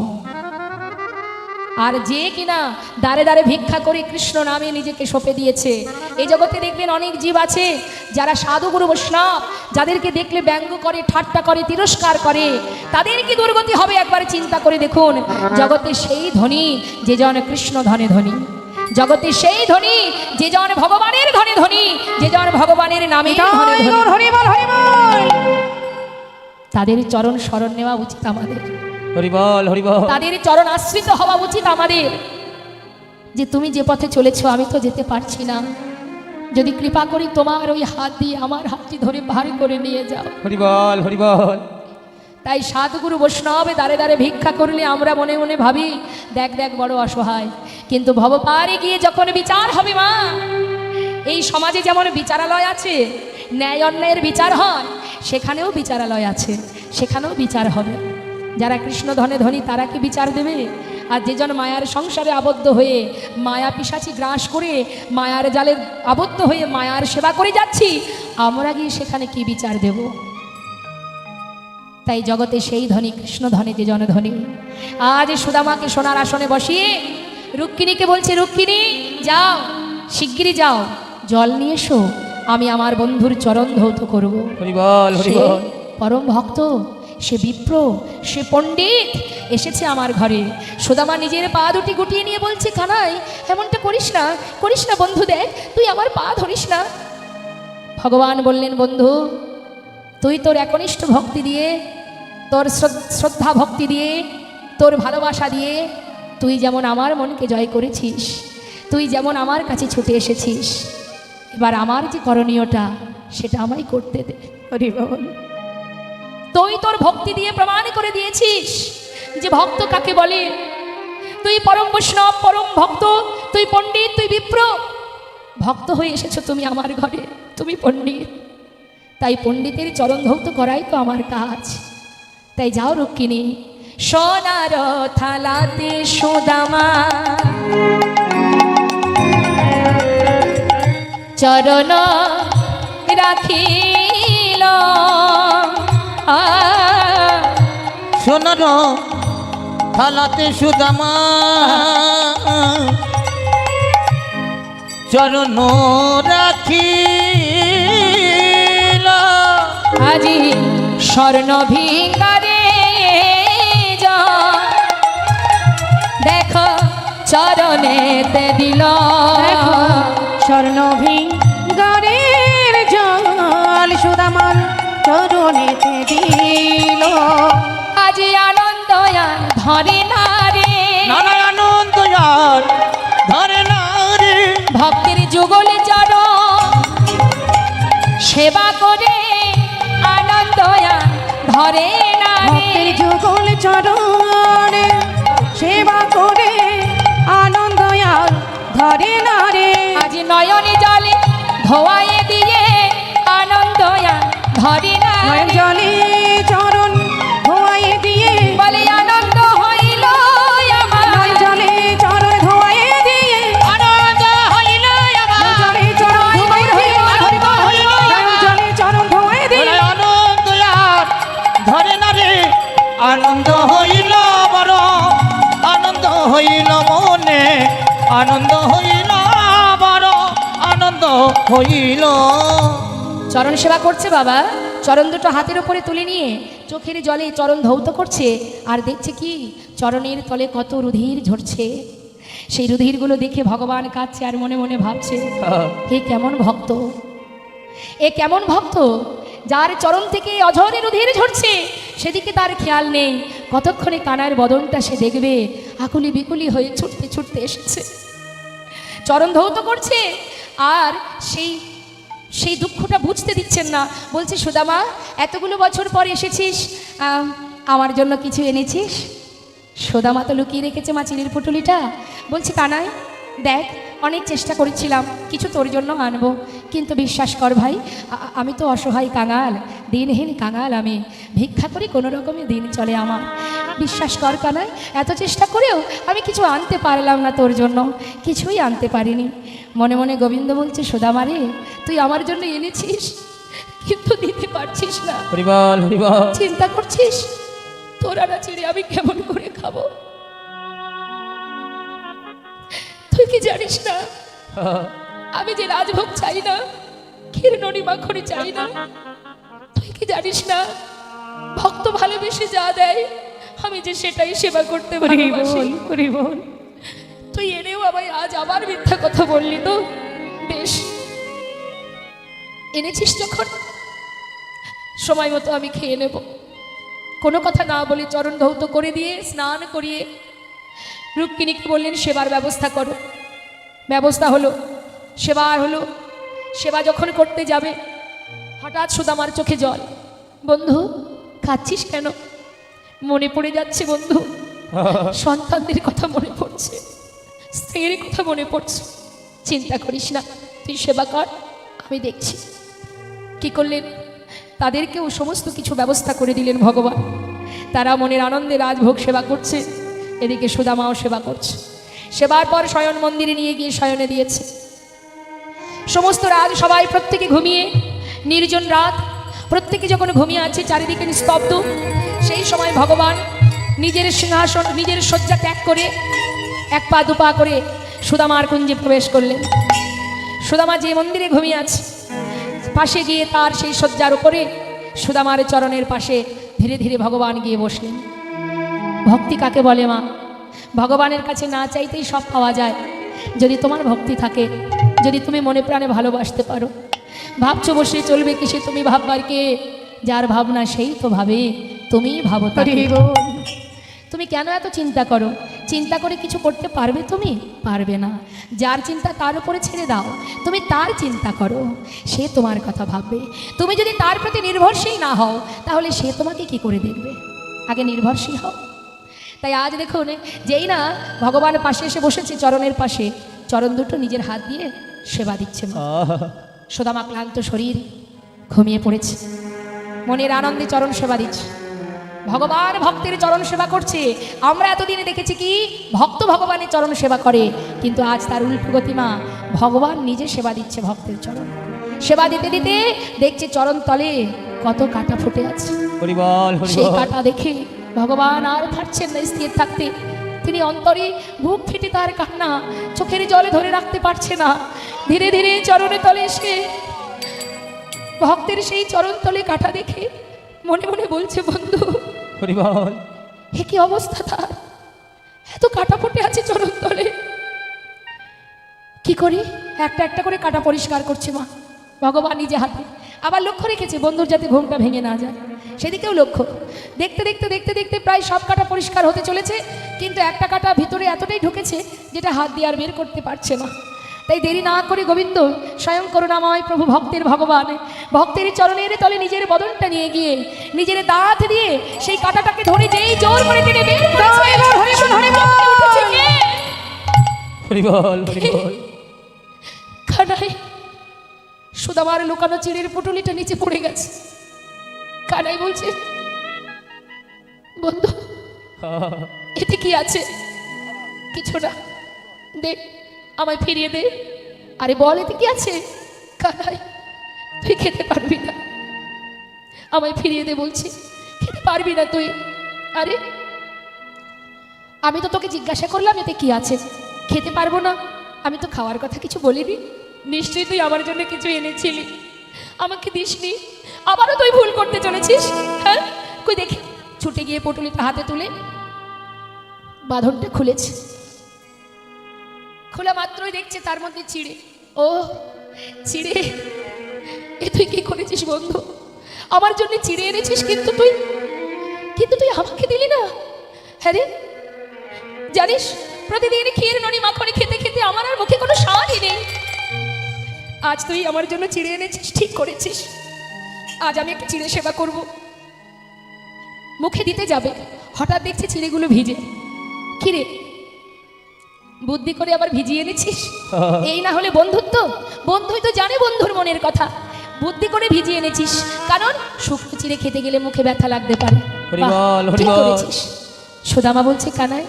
আর যে কিনা দাঁড়ে দাঁড়ে ভিক্ষা করে কৃষ্ণ নামে নিজেকে সঁপে দিয়েছে, এই জগতে দেখবেন অনেক জীব আছে যারা সাধু গুরু বৈষ্ণব, যাদেরকে দেখলে ব্যঙ্গ করে, ঠাট্টা করে, তিরস্কার করে, তাদের কি দুর্গতি হবে একবার চিন্তা করে দেখুন। জগতে সেই ধনী যে জন কৃষ্ণ ধনে ধনী, জগতে সেই ধনী যে জন ভগবানের ধনে ধনী, যে জন ভগবানের নামে ধনে ধনী। হরি বল হরি বল। তাদের চরণ শরণ নেওয়া উচিত আমাদের, হরি বল হরি বল। তাদের চরণ আশ্রিত হওয়া উচিত আমাদের। যে তুমি যে পথে চলেছো আমি তো যেতে পারছি না, যদি কৃপা করি তোমার ওই হাত দিয়ে আমার হাতটি ধরে ভার করে নিয়ে যাও। হরি বল হরি বল। তাই সাধুগুরু বৈষ্ণবে দাঁড়ে দাঁড়ে ভিক্ষা করলে আমরা মনে মনে ভাবি দেখ দেখ বড় অসহায়, কিন্তু ভবপারে গিয়ে যখন বিচার হবে মা, এই সমাজে যেমন বিচারালয় আছে, ন্যায় অন্যায়ের বিচার হয়, সেখানেও বিচারালয় আছে, সেখানেও বিচার হবে। যারা কৃষ্ণ ধনে ধনী তারা কি বিচার দেবে? আর যেজন মায়ার সংসারে আবদ্ধ হয়ে মায়া পিশাচি গ্রাস করে মায়ার জালে আবদ্ধ হয়ে মায়ার সেবা করে যাচ্ছি, আমরা গিয়ে সেখানে কি বিচার দেব? তাই জগতে সেই ধনী কৃষ্ণ ধনে যে জন ধনী। আজ সুদামাকে সোনার আসনে বসিয়ে রুক্মিণীকে বলছে, রুক্মিণী যাও, শিগগিরই যাও, জল নিয়ে এসো, আমি আমার বন্ধুর চরণ ধৌত করব। হরি বল হরি সে বল। পরম ভক্ত, সে বিপ্র, সে পণ্ডিত এসেছে আমার ঘরে। সুদামা নিজের পা দুটি গুটিয়ে নিয়ে বলছে, কানাই এমনটা করিস না, করিস না বন্ধু, দেখ তুই আমার পা ধরিস না। ভগবান বললেন, বন্ধু তুই তোর একনিষ্ঠ ভক্তি দিয়ে, তোর শ্রদ্ধা ভক্তি দিয়ে, তোর ভালোবাসা দিয়ে তুই যেমন আমার মনকে জয় করেছিস, তুই যেমন আমার কাছে ছুটে এসেছিস, এবার আমার যে করণীয়টা সেটা আমায় করতে দে। হরি বল। তুই তোর ভক্তি দিয়ে প্রমাণ করে দিয়েছিস যে ভক্ত কাকে বলে। তুই পরম বৈষ্ণব, পরম ভক্ত, তুই পণ্ডিত, তুই বিপ্র, ভক্ত হয়ে এসেছো তুমি আমার ঘরে, তুমি পণ্ডিত। তাই পণ্ডিতের চরণ ধৌত করাই তো আমার কাজ। তাই যাও রুক্মিণী, সোনার থালাতে সুদামা চরণ রাখিল, সোনার থালাতে সুদামা চরণ রাখিল, আজি স্বর্ণ ভিঙ্গারে দেখো চরণেতে দিল, স্বর্ণ ভিঙ্গারের জল সুদামার চরণেতে দিল। আজি আনন্দয়ান ধরে না রে, নানা আনন্দ আর ধরে না রে, ভক্তের যুগলে চরণ সেবা করে আনন্দয়ান ধরে না রে। ভক্তের যুগল চরণ সেবা করে আনন্দ আর ধরে না রে। আজ নয়নে জলে ধোয়ায়ে দিয়ে আনন্দয়ান ধরে না নয়ন রে। জলে চরণ ধোয়ায়ে দিয়ে বলে আনন্দ হইল আমার, নয়ন জলে চরণ ধোয়ায়ে দিয়ে আনন্দ হইল আমার, জলে চরণ ধোয়ায়ে দিয়ে আনন্দ হইল নয়ন জলে চরণ ধোয়ায়ে দিয়ে বলে আনন্দ আর ধরে না রে, আনন্দ হইল বড়, আনন্দ হইল মনে, আনন্দ হইল বড়, আনন্দ হইল। চরণ সেবা করছে বাবা, চরণ দুটো হাতের উপরে তুলে নিয়ে চোখের জলে চরণ ধৌত করছে, আর দেখছে কি চরণের তলে কত রুধির ঝরছে। সেই রুধিরগুলো দেখে ভগবান কাঁদছে আর মনে মনে ভাবছে, এ কেমন ভক্ত, এ কেমন ভক্ত, যার চরণ থেকে অঝরে রুধির ঝরছে, সেদিকে তার খেয়াল নেই। কতক্ষণে কানার বদনটা সে দেখবে, আকুলি বিকুলি হয়ে ছুটতে ছুটতে এসেছে, চরণ ধৌত করছে, আর সেই দুঃখটা বুঝতে দিচ্ছেন না। বলছে, সুদামা এতগুলো বছর পর এসেছিস, আমার জন্য কিছু এনেছিস? সুদামা তো লুকিয়ে রেখেছে মাছিলির পুটুলিটা। বলছে, কানাই দেখ অনেক চেষ্টা করেছিলাম কিছু তোর জন্য আনবো, কিন্তু বিশ্বাস কর ভাই, আমি তো অসহায় কাঙাল, দিনহীন কাঙাল, আমি ভিক্ষা করি, কোনো রকমে দিন চলে আমার। বিশ্বাস কর কানাই, এত চেষ্টা করেও আমি কিছু আনতে পারলাম না তোর জন্য, কিছুই আনতে পারিনি। মনে মনে গোবিন্দ বলছে, সুদামা রে, তুই আমার জন্য এনেছিস কিন্তু দিতে পারছিস না, হরিবল হরিবল। চিন্তা করছিস তোর আনা ছেড়ে আমি কেমন করে খাবো? তুই কি জানিস না আমি যে রাজভোগ চাই না, ক্ষীর ননি মাখনি চাই না? তুই কি জানিস না ভক্ত ভালোবেসে যা দেয় আমি যে সেটাই সেবা করতে ভালোবাসি? তুই এনেও আমায় আজ আবার মিথ্যা কথা বললি তো? বেশ, এনেছিস যখন সময় মতো আমি খেয়ে নেব। কোনো কথা না বলে চরণ ধৌত করে দিয়ে স্নান করিয়ে রুক্মিণীকে বললেন, সেবার ব্যবস্থা করো। ব্যবস্থা হলো, সেবা হলো। সেবা যখন করতে যাবে হঠাৎ সুদামার চোখে জল। বন্ধু খাচ্ছিস কেন? মনে পড়ে যাচ্ছে বন্ধু, সন্তানদের কথা মনে পড়ছে, স্ত্রীর কথা মনে পড়ছে। চিন্তা করিস না, তুই সেবা কর, আমি দেখছি। কি করলেন? তাদেরকেও সমস্ত কিছু ব্যবস্থা করে দিলেন ভগবান। তারা মনের আনন্দে রাজভোগ সেবা করছে, এদিকে সুদামাও সেবা করছে। সেবার পর শয়ন মন্দিরে নিয়ে গিয়ে শয়নে দিয়েছে। সমস্ত রাজ সবাই প্রত্যেকে ঘুমিয়ে, নির্জন রাত, প্রত্যেকে যখন ঘুমিয়ে আছে, চারিদিকে নিস্তব্ধ, সেই সময় ভগবান নিজের সিংহাসন, নিজের শয্যা ত্যাগ করে এক পা দুপা করে সুদামার কুঞ্জে প্রবেশ করলেন। সুদামা যে মন্দিরে ঘুমিয়ে আছে, পাশে গিয়ে তার সেই শয্যার উপরে সুদামার চরণের পাশে ধীরে ধীরে ভগবান গিয়ে বসলেন। ভক্তি কাকে বলে মা? ভগবানের কাছে না চাইতেই সব পাওয়া যায় যদি তোমার ভক্তি থাকে, যদি তুমি মনে প্রাণে ভালোবাসতে পারো। ভাবছো বসে চলবে কিসে? তুমি ভাববার কে? যার ভাবনা সেই তো ভাবে, তুমি ভাবো তাকে। তুমি কেন এত চিন্তা করো? চিন্তা করে কিছু করতে পারবে তুমি? পারবে না। যার চিন্তা তার উপরে ছেড়ে দাও, তুমি তার চিন্তা করো, সে তোমার কথা ভাববে। তুমি যদি তার প্রতি নির্ভরশীল না হও, তাহলে সে তোমাকে কি করে দেখবে? আগে নির্ভরশীল হও। তাই আজ দেখুন, যেই না ভগবান পাশে এসে বসেছে, চরণের পাশে চরণ দুটো নিজের হাত দিয়ে সেবা দিচ্ছে। সুদামা ক্লান্ত শরীর ঘুমিয়ে পড়েছে, মনের আনন্দে চরণ সেবা দিচ্ছে। ভগবান ভক্তের চরণ সেবা করছে। আমরা এতদিনে দেখেছি কি ভক্ত ভগবানের চরণ সেবা করে, কিন্তু আজ তার উল্টো গতিমা, ভগবান নিজে সেবা দিচ্ছে ভক্তের চরণ। সেবা দিতে দিতে দেখছে চরণ তলে কত কাঁটা ফুটে আছে। সেই কাঁটা দেখে ভগবান আর পারছেন না স্থির থাকতে। তিনি অন্তরে বুক ফেটে তার কান্না চোখের জলে ধরে রাখতে পারছে না। ধীরে ধীরে চরণে তলে এসে ভক্তের সেই চরণ তলে কাঁটা দেখে মনে মনে বলছে, বন্ধু হে কি অবস্থা তার, এত কাঁটা ফুটে আছে চরণ তলে। কি করি? একটা একটা করে কাঁটা পরিষ্কার করছে মা ভগবান নিজে হাতে। আবার লক্ষ্য রেখেছে বন্ধুর যাতে ঘুমটা ভেঙে না যায়, সেদিকেও লক্ষ্য। দেখতে দেখতে দেখতে দেখতে প্রায় সব কাঁটা পরিষ্কার হতে চলেছে, কিন্তু একটা কাঁটা ভিতরে এতটাই ঢুকেছে যেটা হাত দিয়ে আর বের করতে পারছে না। তাই দেরি না করে গোবিন্দ স্বয়ং করুণাময় প্রভু ভক্তের ভগবান ভক্তের চরণের তলে নিজের বদনটা নিয়ে গিয়ে নিজের দাঁত দিয়ে সেই কাঁটাটাকে ধরে যেই জোর করে টেনে বের করেছে। কানাই, সুদামার লুকানো চিড়ের পুটুলিটা নিচে পড়ে গেছে। কানাই বলছে, বন্ধু এতে কি আছে? কিছু না, দে আমায় ফিরিয়ে দে। আরে বল এতে কি আছে? কানাই তুই খেতে পারবি না, আমায় ফিরিয়ে দে বলছি। খেতে পারবি না তুই? আরে আমি তো তোকে জিজ্ঞাসা করলাম এতে কি আছে, খেতে পারবো না? আমি তো খাওয়ার কথা কিছু বলিনি। নিশ্চয়ই তুই আমার জন্য কিছু এনেছিলি, আমাকে দিসনি। আবারও তুই ভুল করতে চলেছিস। হ্যাঁ কই দেখি। ছুটে গিয়ে পুটুলিটা হাতে তুলে বাঁধনটা খুলেছে। খোলা মাত্রই দেখছে তার মধ্যে চিড়ে। ও চিড়ে, এ তুই কি করেছিস বন্ধু? আমার জন্য চিড়ে এনেছিস, কিন্তু তুই আমাকে দিলি না। হ্যাঁ রে, জানিস প্রতিদিন ক্ষীর ননি মাখনি খেতে খেতে আমার আর মুখে কোনো স্বাদই নেই। আজ তুই আমার জন্য চিড়ে এনেছিস, ঠিক করেছিস। আজ আমি একটা চিড়ে সেবা করব। মুখে দিতে যাবে, হঠাৎ দেখছি চিড়েগুলো ভিজে। কিরে বুদ্ধি করে আবার ভিজিয়ে এনেছিস। এই না হলে বন্ধুত্ব? বন্ধুই তো জানে বন্ধুর মনের কথা। বুদ্ধি করে ভিজিয়ে এনেছিস, কারণ শুকনো চিড়ে খেতে গেলে মুখে ব্যথা লাগতে পারে। হরি বাহ, বল, হরি ঠিক বল। করেছিস। সুদামা বলছে, কানাই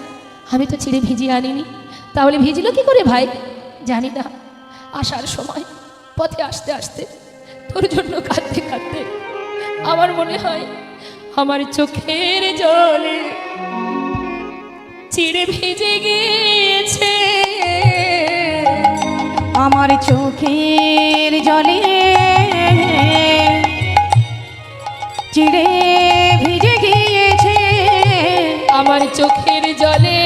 আমি তো চিড়ে ভিজিয়ে আনিনি। তাহলে ভিজলো কি করে ভাই? জানি না। আসার সময় পথে আসতে আসতে তোর জন্য কাঁদতে কাঁদতে আমার মনে হয় আমার চোখের জলে চিড়ে ভিজে গিয়েছে। আমার চোখের জলে চিড়ে ভিজে গিয়েছে। আমার চোখের জলে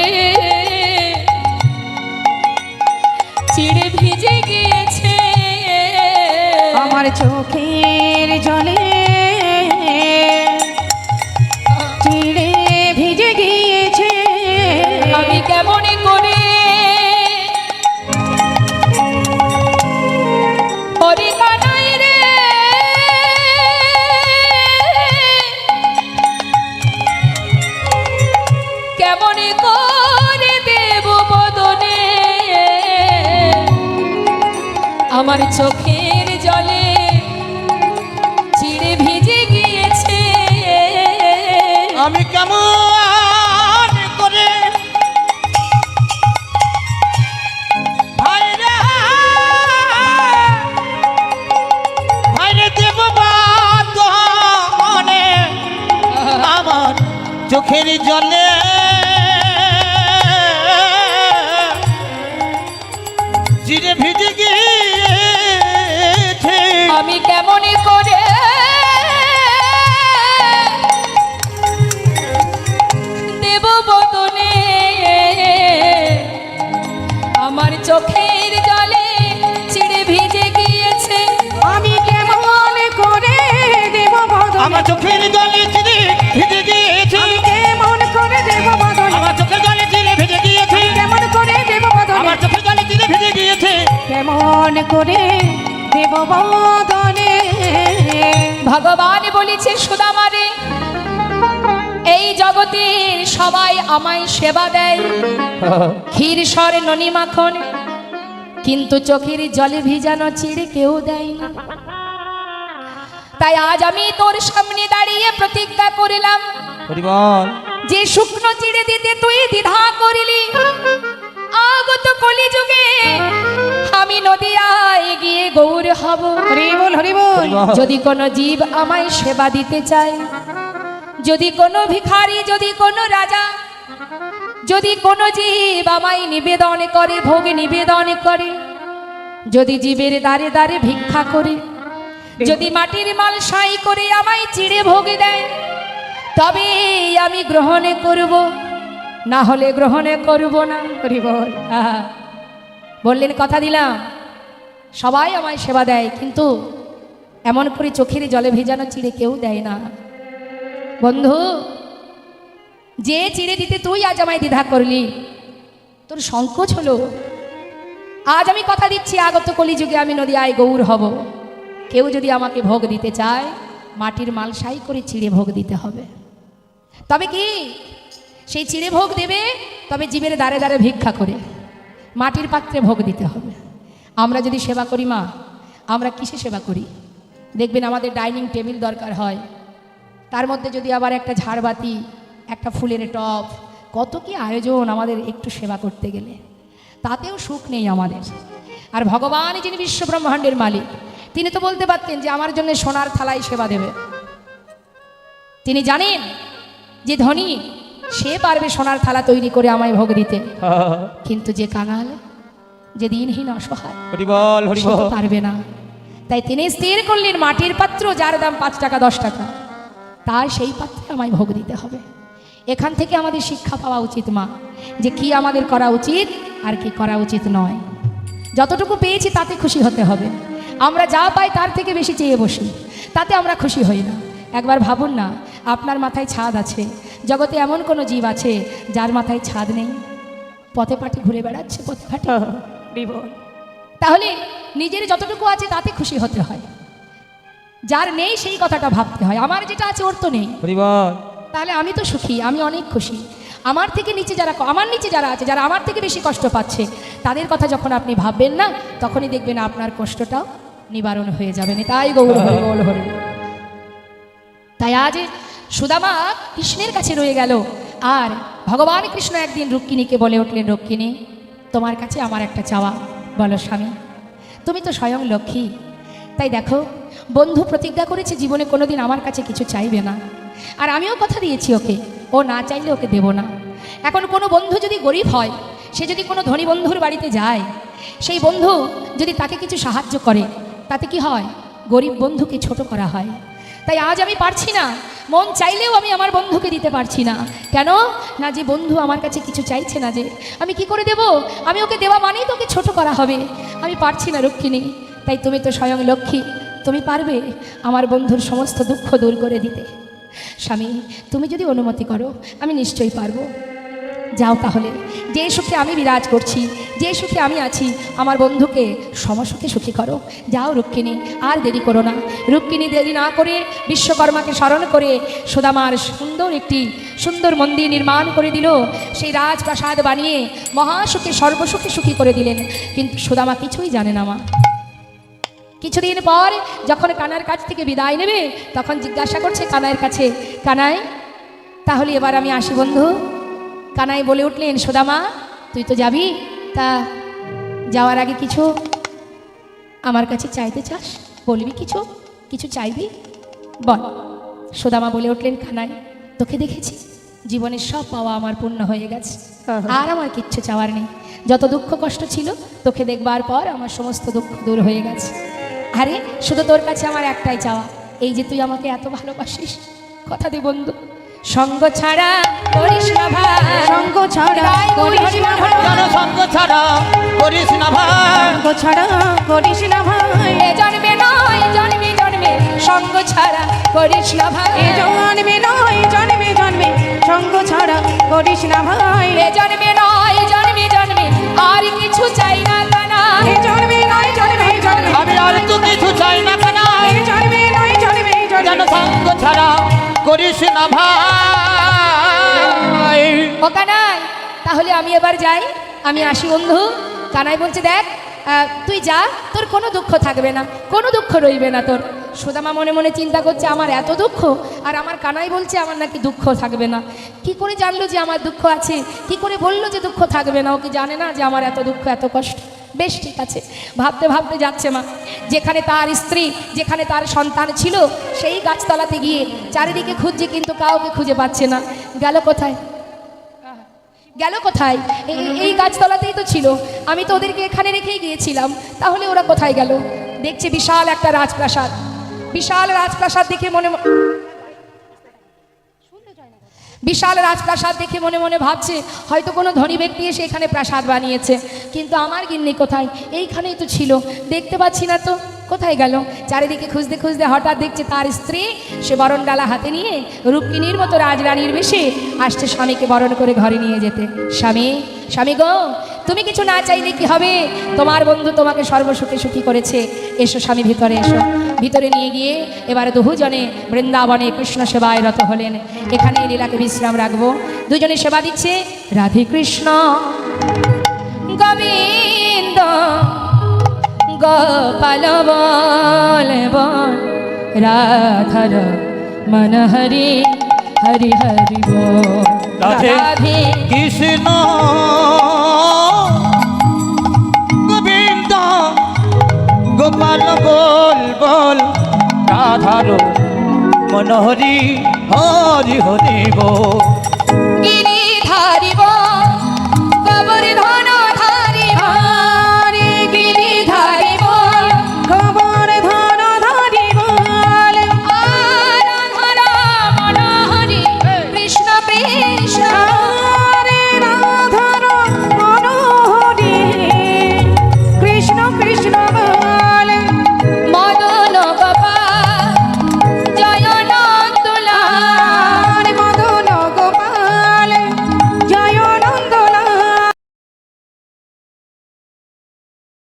চিড়ে ভিজে গিয়েছে। আমার চোখের জলে চিড়ে ভিজে গিয়েছে। আমি কেমন করে হরি কানাই রে কেমন করে দেব বদনে আমার চোখের জলে চিড়ে ভিজে গিয়েছে। আমি কেমন করে ভাইরে ভাইরে দেব বাদনে আমার চোখের জলে চিড়ে ভিজে গিয়েছে। আমি কেমন করে দেব বদনে আমার চোখের জলে চিড়ে ভিজে গিয়েছে। আমি কেমন করে দেব বদন? আমার চোখের জলে চিড়ে ভিজে গিয়েছে। আমি কেমন করে দেব বদন? আমার চোখের জলে চিড়ে ভিজে গিয়েছে। কেমন করে দেব বদন? আমার চোখের জলে চিড়ে ভিজে গিয়েছে। কেমন করে দেব বদনে? ভগবান বলেছে, সুদামারে এই জগতের সবাই আমায় সেবা দেয়, ক্ষীর সর ননি মাখন, কিন্তু চোখের জলে ভিজানো চিড়ে কেউ দেয় না। তাই আজ আমি তোর সামনে দাঁড়িয়ে প্রতিজ্ঞা করিলাম, হরি বল। যে শুকনো চিড়ে দিতে তুই দ্বিধা করিলি, আগত কলিযুগে আমি নদিয়ায় গিয়ে গৌর হব। হরি বল, হরি বল। হরি বল। যদি কোনো জীব আমায় সেবা দিতে চায়, যদি কোনো ভিখারি, যদি কোনো রাজা, যদি কোনো জীব আমায় নিবেদন করে, ভোগ নিবেদন করে, যদি জীবের দ্বারে দ্বারে ভিক্ষা করে, যদি মাটির মাল সাই করে আমায় চিড়ে ভোগ দেয়, তবে আমি গ্রহণ করব, না হলে গ্রহণ করব না। হরি বল। আহা, বললেন কথা দিলাম, সবাই আমায় সেবা দেয়, কিন্তু এমন করে চোখের জলে ভেজানো চিড়ে কেউ দেয় না। বন্ধু, যে চিড়ে দিতে তুই আজ আমায় দ্বিধা করলি, তোর সংকোচ হলো। আজ আমি কথা দিচ্ছি, আগত কলিযুগে আমি নদিয়ায় গৌর হব। কেউ যদি আমাকে ভোগ দিতে চায়, মাটির মালসাই করে চিড়ে ভোগ দিতে হবে। তবে কি সেই চিড়ে ভোগ দেবে, তবে জীবের দ্বারে দ্বারে ভিক্ষা করে মাটির পাত্রে ভোগ দিতে হবে। আমরা যদি সেবা করি মা, আমরা কিসে সেবা করি? দেখবেন আমাদের ডাইনিং টেবিল দরকার হয়, তার মধ্যে যদি আবার একটা ঝাড়বাতি, একটা ফুলের টব, কত কি আয়োজন আমাদের একটু সেবা করতে গেলে, তাতেও সুখ নেই আমাদের। আর ভগবানই যিনি বিশ্ব ব্রহ্মাণ্ডের মালিক, তিনি তো বলতে পারতেন যে আমার জন্য সোনার থালায় সেবা দেবে। তিনি জানেন যে ধনী সে পারবে সোনার থালা তৈরি করে আমায় ভোগ দিতে, কিন্তু যে কাঙাল, যে দিনহীন অসহায়, হরি বল, হরি সে তো বল। পারবে না। তাই তিনি স্থির করলেন, মাটির পাত্র যার দাম 5 টাকা 10 টাকা, তার সেই পাত্রে আমায় ভোগ দিতে হবে। এখান থেকে আমাদের শিক্ষা পাওয়া উচিত মা, যে কি আমাদের করা উচিত আর কি করা উচিত নয়। যতটুকু পেয়েছি তাতে খুশি হতে হবে। আমরা যা পাই তার থেকে বেশি চেয়ে বসি, তাতে আমরা খুশি হই না। একবার ভাবুন না, আপনার মাথায় ছাদ আছে, জগতে এমন কোনো জীব আছে যার মাথায় ছাদ নেই, পথে পাটে ঘুরে বেড়াচ্ছে, পথে ঘাটে। হরি বল। তাহলে নিজের যতটুকু আছে তাতে খুশি হতে হয়, যার নেই সেই কথাটা ভাবতে হয়। আমার যেটা আছে ওর তো নেই, হরি বল। তাহলে আমি তো সুখী, আমি অনেক খুশি। আমার থেকে নিচে যারা আমার নিচে যারা আছে, যারা আমার থেকে বেশি কষ্ট পাচ্ছে, তাদের কথা যখন আপনি ভাববেন না, তখনই দেখবেন আপনার কষ্টটাও নিবারণ হয়ে যাবে। তাই গৌর হরি বল হরি। তাই আজ সুদামা কৃষ্ণের কাছে রয়ে গেল, আর ভগবান কৃষ্ণ একদিন রুক্মিণীকে বলে উঠলেন, রুক্মিণী, তোমার কাছে আমার একটা চাওয়া। বলো স্বামী। তুমি তো স্বয়ং লক্ষ্মী, তাই দেখো বন্ধু প্রতিজ্ঞা করেছে জীবনে কোনোদিন আমার কাছে কিছু চাইবে না, আর আমিও কথা দিয়েছি ওকে, ও না চাইলে ওকে দেব না। এখন কোনো বন্ধু যদি গরিব হয়, সে যদি কোনো ধনী বন্ধুর বাড়িতে যায়, সেই বন্ধু যদি তাকে কিছু সাহায্য করে, তাতে কি হয়? গরিব বন্ধুকে ছোট করা হয়। তাই আজ আমি পারছি না, মন চাইলেও আমি আমার বন্ধুকে দিতে পারছি না। কেন না, যে বন্ধু আমার কাছে কিছু চাইছে না, যে আমি কি করে দেব? আমি ওকে দেওয়া মানেই তোকে ছোট করা হবে। আমি পারছি না রুক্মিণী। তাই তুমি তো স্বয়ং লক্ষ্মী, তুমি পারবে আমার বন্ধুর সমস্ত দুঃখ দূর করে দিতে। স্বামী, তুমি যদি অনুমতি করো, আমি নিশ্চয়ই পারবো। যাও তাহলে, যে সুখে আমি বিরাজ করছি, যে সুখে আমি আছি, আমার বন্ধুকে সমসুখে সুখী করো। যাও রুক্মিণী, আর দেরি করো না। রুক্মিণী দেরি না করে বিশ্বকর্মাকে স্মরণ করে সুদামার সুন্দর মন্দির নির্মাণ করে দিল। সেই রাজপ্রাসাদ বানিয়ে মহাসুখে সর্বসুখে সুখী করে দিলেন। কিন্তু সুদামা কিছুই জানে না মা। কিছুদিন পর যখন কানার কাছ থেকে বিদায় নেবে, তখন জিজ্ঞাসা করছে কানাইয়ের কাছে, কানাই, তাহলে এবার আমি আসি বন্ধু। কানাই বলে উঠলেন, সুদামা, তুই তো যাবি, তা যাওয়ার আগে কিছু আমার কাছে চাইতে চাস? বলবি কিছু, কিছু চাইবি? বল। সুদামা বলে উঠলেন, কানাই, তোকে দেখেছি, জীবনের সব পাওয়া আমার পূর্ণ হয়ে গেছে, আর আমার কিচ্ছু চাওয়ার নেই। যত দুঃখ কষ্ট ছিল, তোকে দেখবার পর আমার সমস্ত দুঃখ দূর হয়ে গেছে। আরে শুধু তোর কাছে আমার একটাই চাওয়া, এই যে তুই আমাকে এত ভালোবাসিস, কথা দে বন্ধু, সঙ্গ ছাড়া করিস না ভাই, সঙ্গ ছাড়া করিস না ভাই, কেন সঙ্গ ছাড়া করিস না ভাই, সঙ্গ ছাড়া করিস না ভাই, এ জন্মে নয় জন্মে জন্মে সঙ্গ ছাড়া করিস না ভাই, এ জন্মে নয় জন্মে জন্মে সঙ্গ ছাড়া করিস না ভাই, এ জন্মে নয় জন্মে জন্মে আর কিছু চাই না কানা, এ জন্মে নয় জন্মে জন্মে আমি আর তো কিছু চাই না কেন, এ জন্মে নয় জন্মে কেন জন্মে সঙ্গ ছাড়া করিস না ভাই। ও কানাই, তাহলে আমি এবার যাই, আমি আসি বন্ধু। কানাই বলছে, দেখ তুই যা, তোর কোনো দুঃখ থাকবে না, কোনো দুঃখ রইবে না তোর। সুদামা মনে মনে চিন্তা করছে, আমার এত দুঃখ, আর আমার কানাই বলছে আমার নাকি দুঃখ থাকবে না। কি করে জানলো যে আমার দুঃখ আছে? কি করে বললো যে দুঃখ থাকবে না? ও কি জানে না যে আমার এত দুঃখ, এত কষ্ট? বেশ ঠিক আছে, ভাবতে ভাবতে যাচ্ছে মা। যেখানে তার স্ত্রী, যেখানে তার সন্তান ছিল, সেই গাছতলাতে গিয়ে চারিদিকে খুঁজছে, কিন্তু কাউকে খুঁজে পাচ্ছে না। গেল কোথায়? গেল কোথায়? এই গাছতলাতেই তো ছিল, আমি তো ওদেরকে এখানে রেখেই গিয়েছিলাম, তাহলে ওরা কোথায় গেল? দেখছে বিশাল একটা রাজপ্রাসাদ, বিশাল রাজপ্রাসাদ দেখে বিশাল রাজপ্রাসাদ দেখে মনে মনে ভাবছে, হয়তো কোনো ধনী ব্যক্তি এসে এখানে প্রাসাদ বানিয়েছে, কিন্তু আমার গিন্নি কোথায়? এইখানেই তো ছিল, দেখতে পাচ্ছি না তো, কোথায় গেল? চারিদিকে খুঁজতে খুঁজতে হঠাৎ দেখছে তার স্ত্রী, সে বরণডালা হাতে নিয়ে রুক্মিণীর মতো রাজরানীর বেশে আসছে স্বামীকে বরণ করে ঘরে নিয়ে যেতে। স্বামী, স্বামী গো, তুমি কিছু না চাইলে কি হবে? তোমার বন্ধু তোমাকে সর্বসুখে সুখী করেছে, এসো স্বামী, ভিতরে এসো। ভিতরে নিয়ে গিয়ে এবারে দুজনে বৃন্দাবনে কৃষ্ণ সেবায় রত হলেন। এখানে লীলাকে বিশ্রাম রাখবো। দুজনে সেবা দিচ্ছে রাধে কৃষ্ণ গোবিন্দ গোপাল বল বল, রাধার মন হরি হরি হরি বল। রাধে কৃষ্ণ গোবিন্দ গোপাল বল বল, রাধার মনোহরি হরি হরি বল। গিরিধারি বল